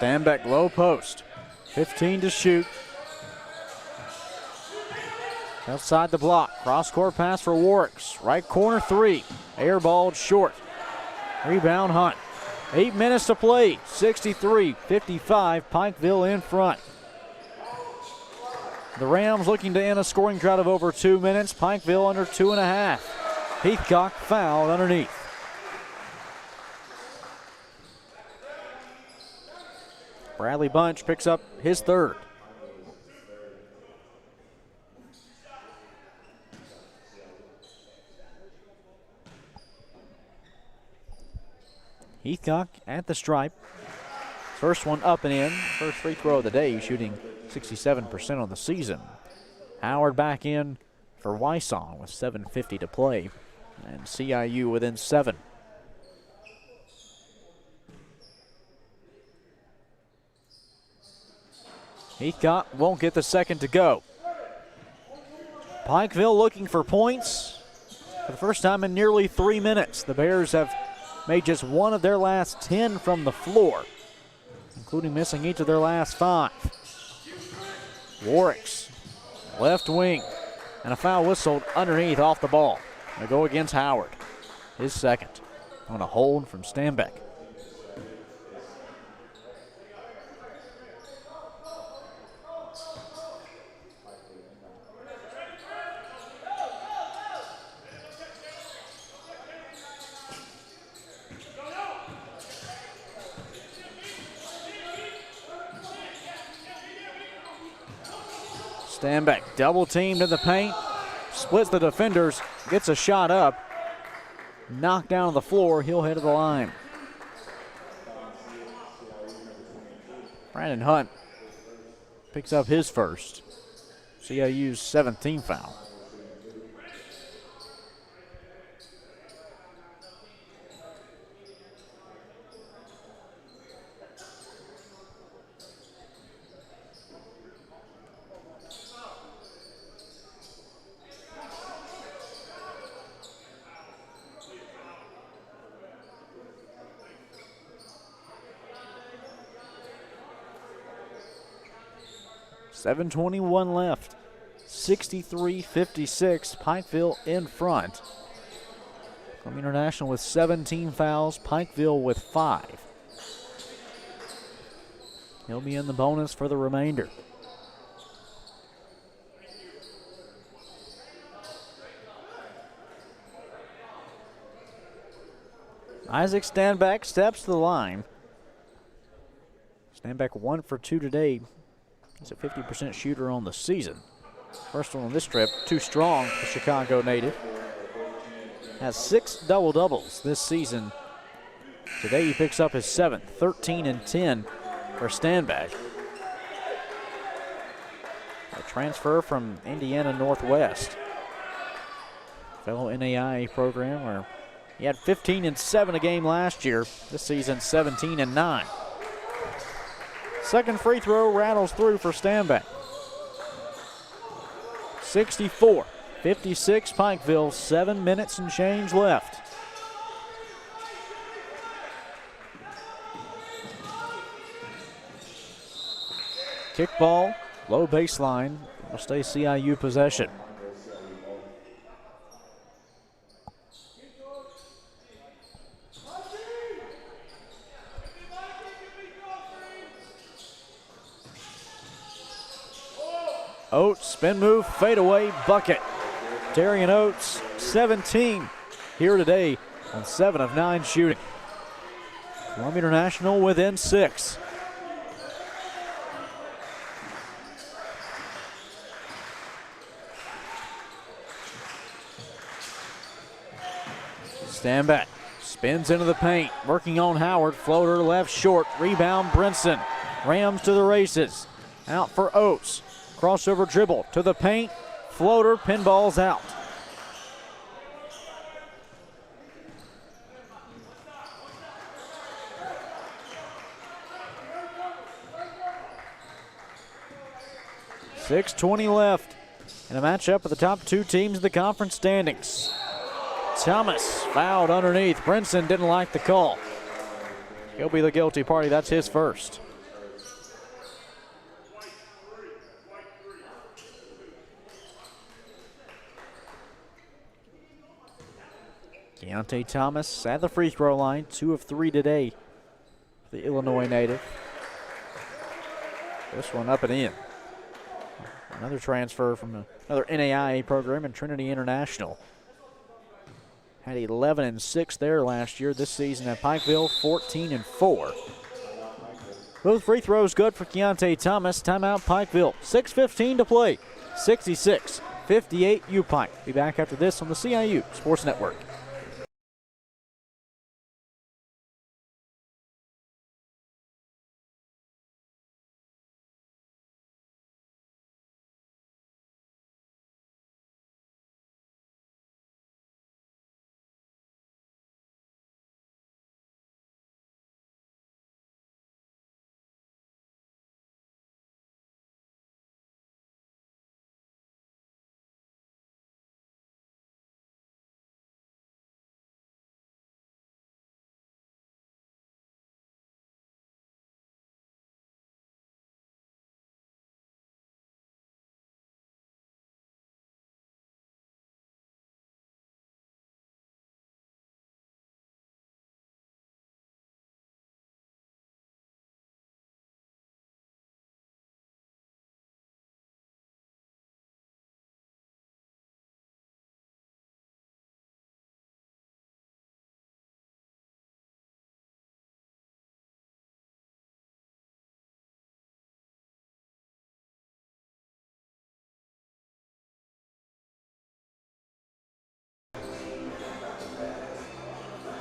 Stanback low post. 15 to shoot. Outside the block. Cross-court pass for Warwicks. Right corner three. Airballed short. Rebound Hunt. 8 minutes to play. 63-55. Pikeville in front. The Rams looking to end a scoring drought of over 2 minutes. Pikeville under 2.5. Heathcock fouled underneath. Bradley Bunch picks up his third. Heathcock at the stripe. First one up and in. First free throw of the day, shooting 67% on the season. Howard back in for Wysong with 7:50 to play. And CIU within 7. Heathcock won't get the second to go. Pikeville looking for points for the first time in nearly 3 minutes. The Bears have made just one of their last 10 from the floor, including missing each of their last 5. Warwicks, left wing, and a foul whistled underneath off the ball. They go against Howard. His second on a hold from Stanback. Stanback double teamed in the paint, splits the defenders, gets a shot up, knocked down on the floor, he'll head to the line. Brandon Hunt picks up his first. CIU's 17th foul. .721 left. 63-56. Pikeville in front. Columbia International with 17 fouls. Pikeville with 5. He'll be in the bonus for the remainder. Isaac Stanback steps to the line. Stanback 1 for 2 today. He's a 50% shooter on the season. First one on this trip, too strong for Chicago native. Has 6 double-doubles this season. Today he picks up his 7th, 13 and 10 for Stanback. A transfer from Indiana Northwest. Fellow NAIA program where he had 15 and 7 a game last year. This season 17 and 9. Second free throw rattles through for Stanback. 64-56 Pikeville, 7 minutes and change left. Kickball, low baseline, will stay CIU possession. Oates, spin move, fade away, bucket. Darian Oates, 17 here today on 7 of 9 shooting. Columbia International within 6. Stand back. Spins into the paint. Working on Howard. Floater left short. Rebound Brinson. Rams to the races. Out for Oates. Crossover dribble to the paint. Floater. Pinballs out. .6:20 left in a matchup of the top 2 teams in the conference standings. Thomas fouled underneath. Brinson didn't like the call. He'll be the guilty party. That's his first. Keontae Thomas at the free throw line, 2 of 3 today. The Illinois native. This one up and in. Another transfer from another NAIA program in Trinity International. Had 11 and 6 there last year. This season at Pikeville, 14 and 4. Both free throws good for Keontae Thomas. Timeout Pikeville. 6:15 to play. 66-58 U-Pike. Be back after this on the CIU Sports Network.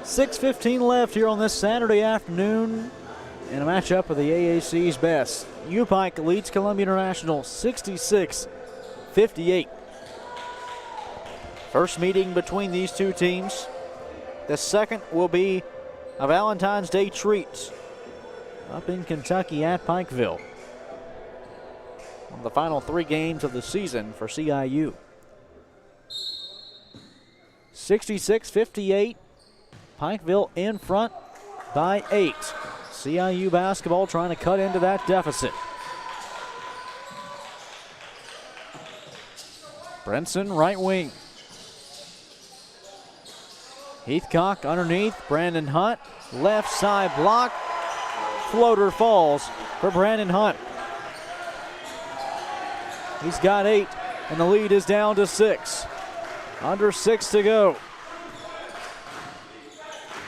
.6:15 left here on this Saturday afternoon in a matchup of the AAC's best. U-Pike leads Columbia International 66-58. First meeting between these two teams. The second will be a Valentine's Day treat up in Kentucky at Pikeville. One of the final 3 games of the season for CIU. 66-58. Pikeville in front by 8. CIU basketball trying to cut into that deficit. Brinson, right wing. Heathcock underneath. Brandon Hunt, left side block. Floater falls for Brandon Hunt. He's got 8, and the lead is down to 6. Under 6 to go.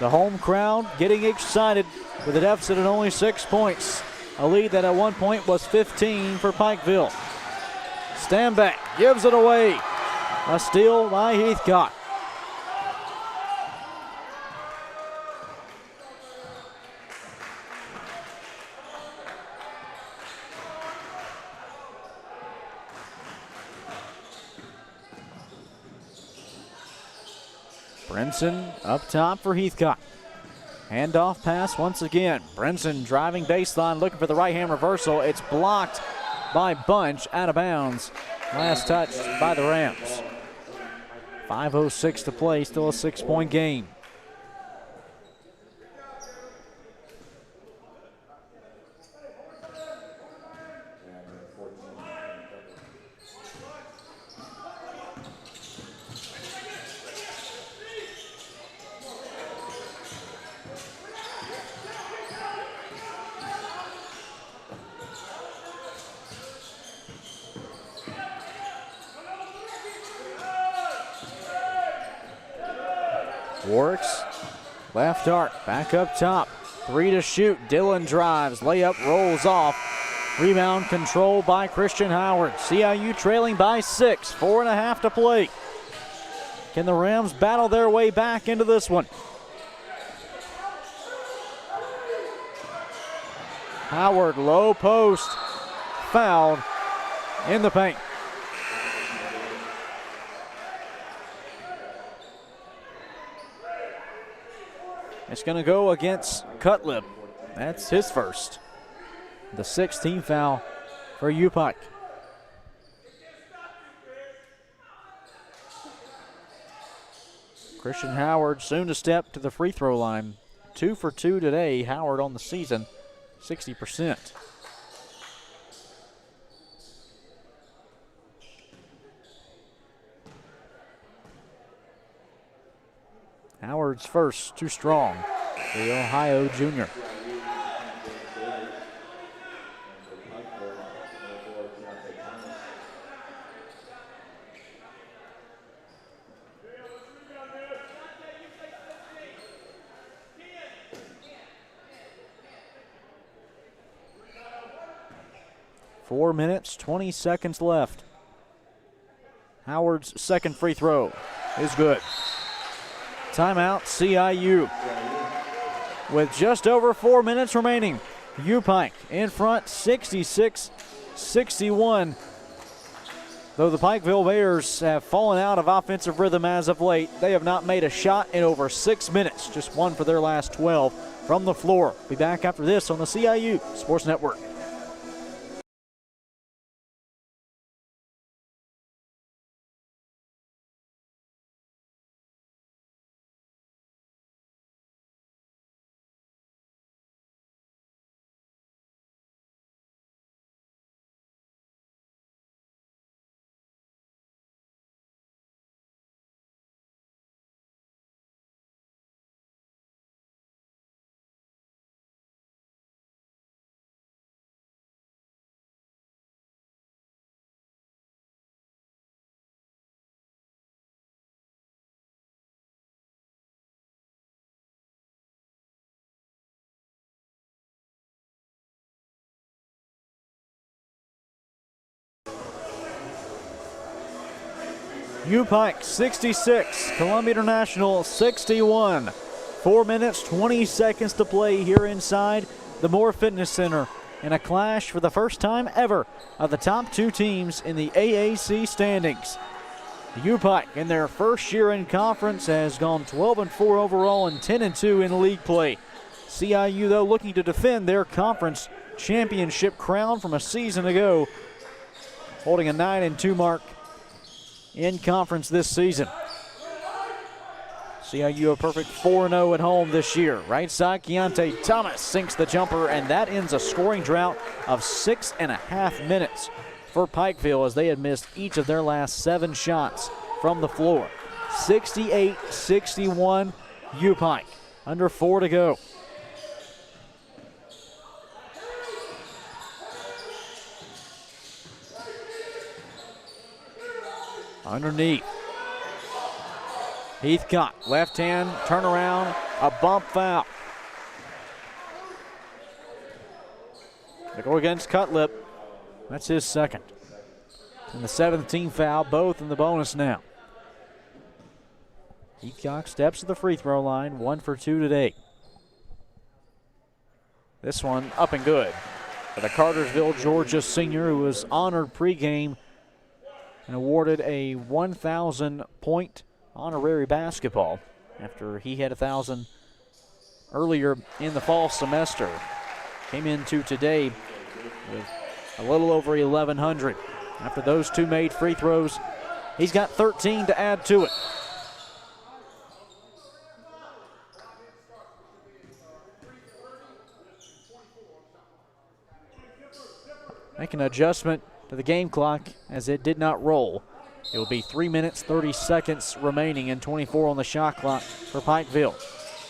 The home crowd getting excited with a deficit at only 6 points. A lead that at one point was 15 for Pikeville. Stanback gives it away. A steal by Heathcock. Brinson up top for Heathcock. Handoff pass once again. Brinson driving baseline, looking for the right-hand reversal. It's blocked by Bunch, out of bounds. Last touch by the Rams. 5:06 to play, still a 6-point game. Warwick's left arc, back up top. 3 to shoot. Dillon drives, layup rolls off. Rebound controlled by Christian Howard. CIU trailing by 6, 4.5 to play. Can the Rams battle their way back into this one? Howard, low post, fouled in the paint. It's going to go against Cutlip. That's his first. The 6th team foul for U-Pike. Christian Howard soon to step to the free throw line. 2 for 2 today. Howard on the season, 60%. Howard's first, too strong. The Ohio junior. Four minutes, 20 seconds left. Howard's second free throw is good. Timeout, CIU. With just over 4 minutes remaining, U-Pike in front, 66-61. Though the Pikeville Bears have fallen out of offensive rhythm as of late, they have not made a shot in over 6 minutes. Just one for their last 12 from the floor. Be back after this on the CIU Sports Network. U-Pike 66, Columbia International 61. 4 minutes, 20 seconds to play here inside the Moore Fitness Center in a clash for the first time ever of the top two teams in the AAC standings. U-Pike in their first year in conference has gone 12-4 overall and 10-2 in league play. CIU, though, looking to defend their conference championship crown from a season ago, holding a 9-2 mark in conference this season. CIU a perfect 4-0 at home this year. Right side, Keontae Thomas sinks the jumper, and that ends a scoring drought of 6.5 minutes for Pikeville as they had missed each of their last 7 shots from the floor. 68-61 U-Pike. Under 4 to go. Underneath. Heathcock, left hand, turnaround, a bump foul. They go against Cutlip. That's his second. And the 7th team foul, both in the bonus now. Heathcock steps to the free throw line, 1 for 2 today. This one up and good for the Cartersville, Georgia senior who was honored pregame and awarded a 1,000-point honorary basketball after he had 1,000 earlier in the fall semester. Came into today with a little over 1,100. After those two made free throws, he's got 13 to add to it. Make an adjustment to the game clock as it did not roll. It will be 3 minutes, 30 seconds remaining and 24 on the shot clock for Pikeville.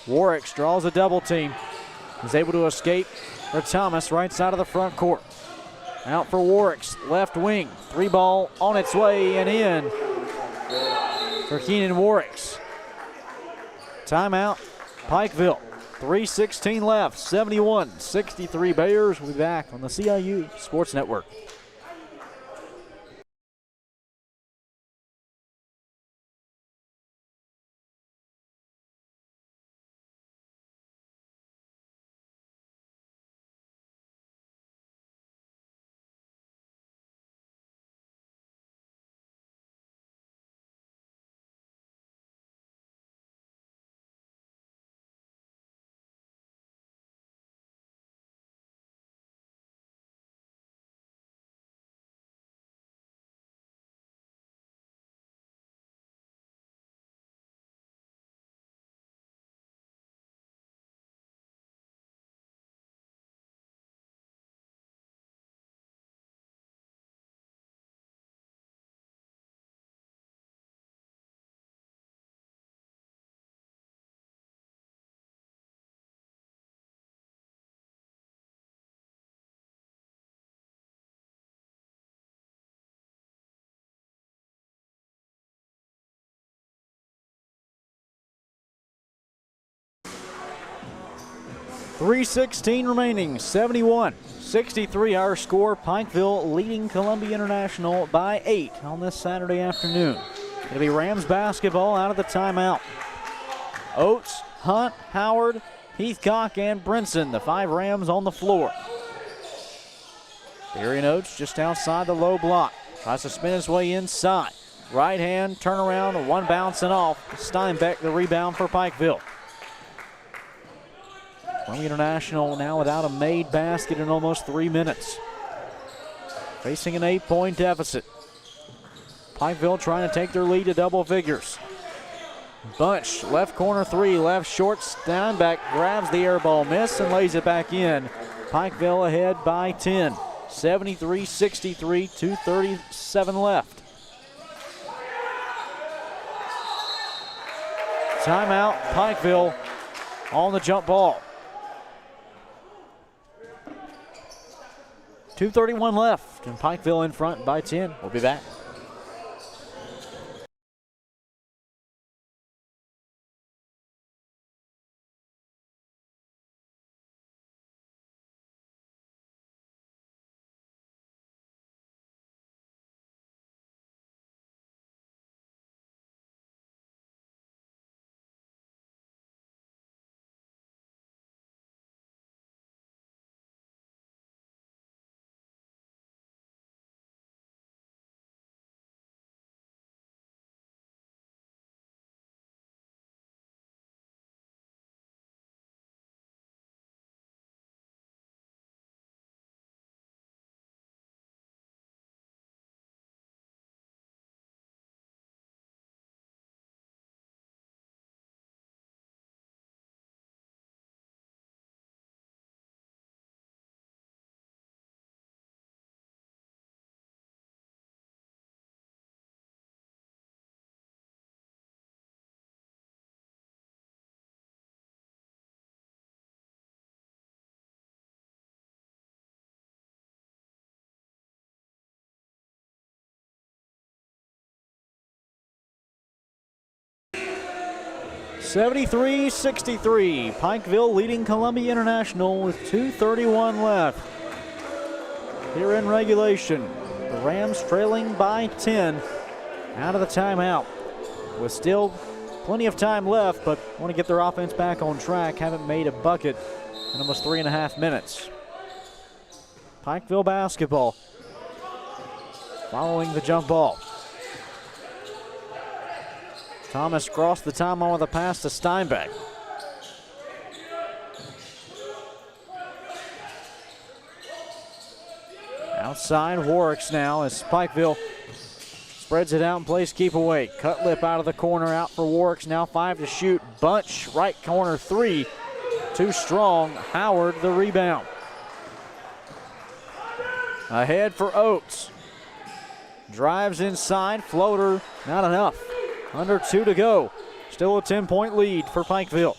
Warwick draws a double team. He's able to escape for Thomas, right side of the front court. Out for Warwick's left wing. 3 ball on its way and in for Keenan Warwick's. Timeout, Pikeville. 3:16 left, 71-63 Bears. We'll be back on the CIU Sports Network. .316 remaining, 71-63 our score. Pikeville leading Columbia International by 8 on this Saturday afternoon. It'll be Rams basketball out of the timeout. Oates, Hunt, Howard, Heathcock, and Brinson, the 5 Rams on the floor. Darian Oates just outside the low block. Tries to spin his way inside. Right hand, turnaround, one bouncing off. Steinbeck the rebound for Pikeville. Columbia International now without a made basket in almost 3 minutes. Facing an 8-point deficit. Pikeville trying to take their lead to double figures. Bunch, left corner 3, left short. Steinbeck grabs the air ball, miss, and lays it back in. Pikeville ahead by 10. 73-63, 2:37 left. Timeout, Pikeville on the jump ball. 2:31 left, and Pikeville in front by 10. We'll be back. .73-63, Pikeville leading Columbia International with 2:31 left. Here in regulation, the Rams trailing by 10 out of the timeout. With still plenty of time left, but want to get their offense back on track. Haven't made a bucket in almost 3.5 minutes. Pikeville basketball following the jump ball. Thomas crossed the timeline with a pass to Steinbeck. Outside Warwicks now as Pikeville spreads it out and plays keep away. Cutlip out of the corner, out for Warwicks. Now 5 to shoot. Bunch, right corner 3. Too strong. Howard the rebound. Ahead for Oates. Drives inside. Floater, not enough. Under 2 to go. Still a 10-point lead for Pikeville.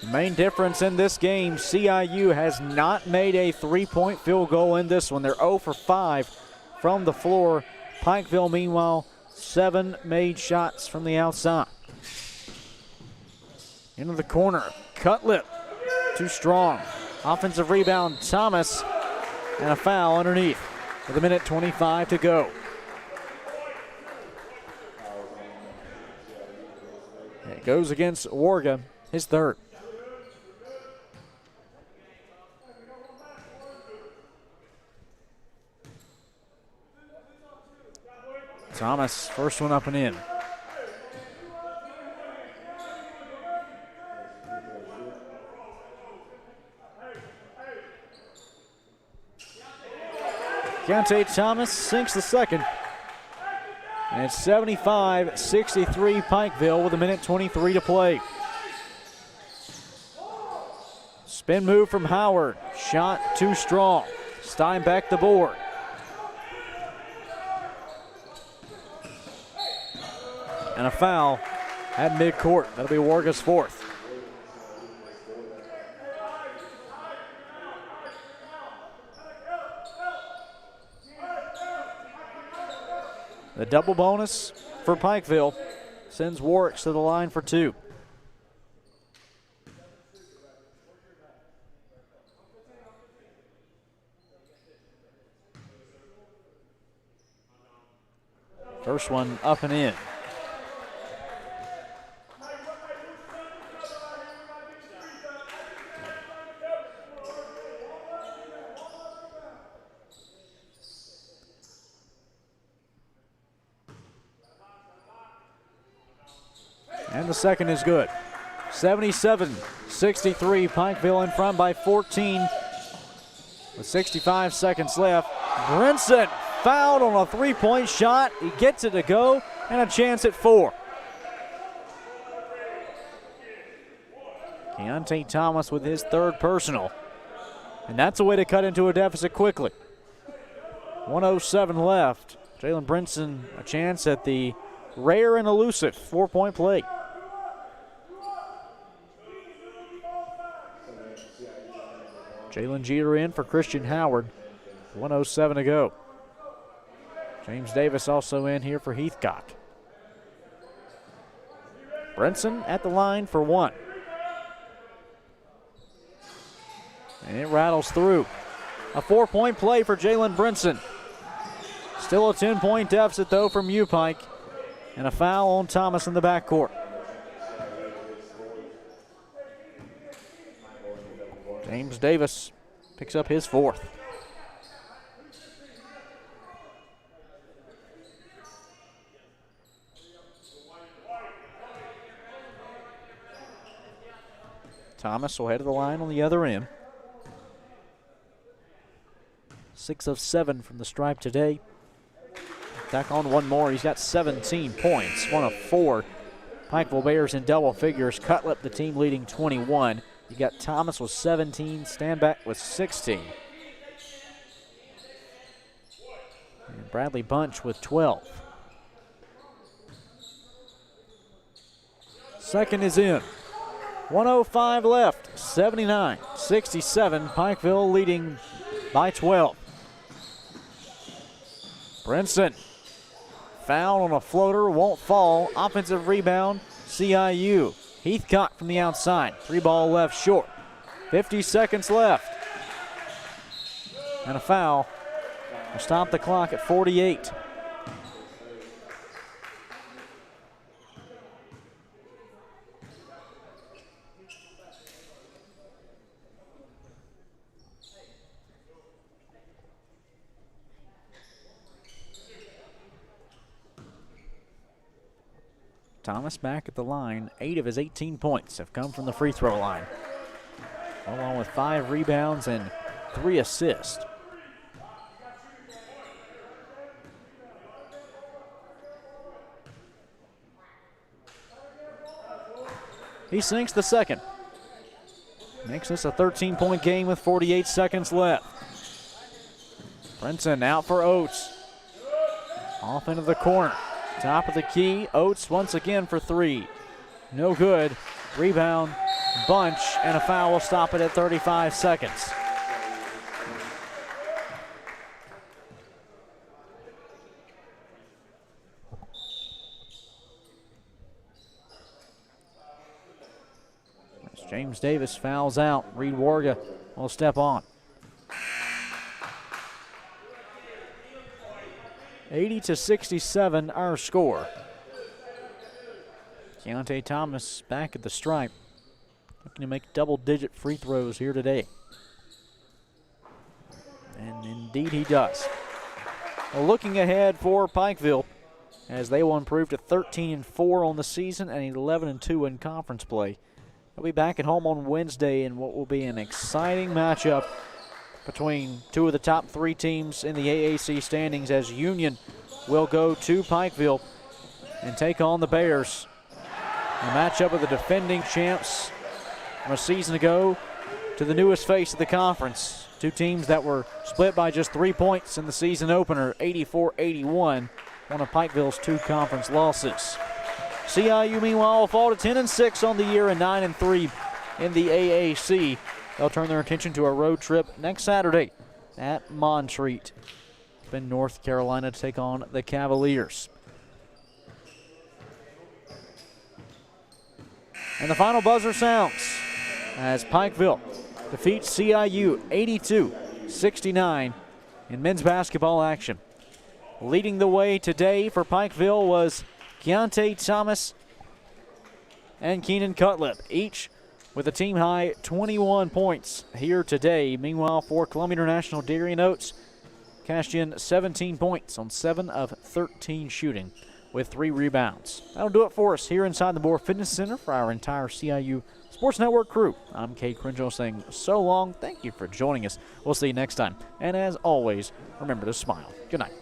The main difference in this game, CIU has not made a 3-point field goal in this one. They're 0 for 5 from the floor Pikeville, meanwhile, 7 made shots from the outside. Into the corner, Cutlip, too strong. Offensive rebound, Thomas, and a foul underneath with 1:25 to go. It goes against Warga, his third. Thomas, first one up and in. Keontae Thomas sinks the second. And it's 75-63 Pikeville with 1:23 to play. Spin move from Howard. Shot too strong. Steinbeck the board. And a foul at midcourt. That'll be Warga's fourth. The double bonus for Pikeville sends Warwick to the line for 2. First one up and in. And the second is good. 77-63, Pikeville in front by 14 with 65 seconds left. Brinson fouled on a three-point shot. He gets it to go and a chance at 4. Keontae Thomas with his third personal. And that's a way to cut into a deficit quickly. 1:07 left. Jalen Brinson a chance at the rare and elusive 4-point play. Jalen Jeter in for Christian Howard. 1:07 to go. James Davis also in here for Heathcock. Brinson at the line for 1. And it rattles through. A 4-point play for Jalen Brinson. Still a 10-point deficit though from U-Pike. And a foul on Thomas in the backcourt. James Davis picks up his 4th. Thomas will head to the line on the other end. 6 of 7 from the stripe today. Back on one more. He's got 17 points, 1 of 4. Pikeville Bears in double figures. Cutlip, the team leading 21. You got Thomas with 17, Standback with 16. And Bradley Bunch with 12. Second is in. 1:05 left, 79-67. Pikeville leading by 12. Brinson, foul on a floater, won't fall. Offensive rebound, CIU. Heathcock from the outside. 3-ball left short. 50 seconds left. And a foul will stop the clock at 48. Thomas back at the line. 8 of his 18 points have come from the free throw line, along with 5 rebounds and 3 assists. He sinks the second. Makes this a 13-point game with 48 seconds left. Brinson out for Oates. Off into the corner. Top of the key, Oates once again for 3. No good. Rebound, Bunch, and a foul will stop it at 35 seconds. James Davis fouls out. Reed Warga will step on. 80-67, our score. Keontae Thomas back at the stripe, looking to make double-digit free throws here today. And indeed he does. Well, looking ahead for Pikeville, as they will improve to 13-4 on the season and 11-2 in conference play. They'll be back at home on Wednesday in what will be an exciting matchup between two of the top three teams in the AAC standings, as Union will go to Pikeville and take on the Bears. A matchup of the defending champs from a season ago to the newest face of the conference. Two teams that were split by just 3 points in the season opener, 84-81, one of Pikeville's two conference losses. CIU, meanwhile, will fall to 10-6 on the year and 9-3 in the AAC. They'll turn their attention to a road trip next Saturday at Montreat in North Carolina to take on the Cavaliers. And the final buzzer sounds as Pikeville defeats CIU 82-69 in men's basketball action. Leading the way today for Pikeville was Keontae Thomas and Keenan Cutlip, each with a team-high 21 points here today. Meanwhile, for Columbia International, Darian Oates cashed in 17 points on 7 of 13 shooting with 3 rebounds. That'll do it for us here inside the Moore Fitness Center for our entire CIU Sports Network crew. I'm Kate Cringill saying so long. Thank you for joining us. We'll see you next time. And as always, remember to smile. Good night.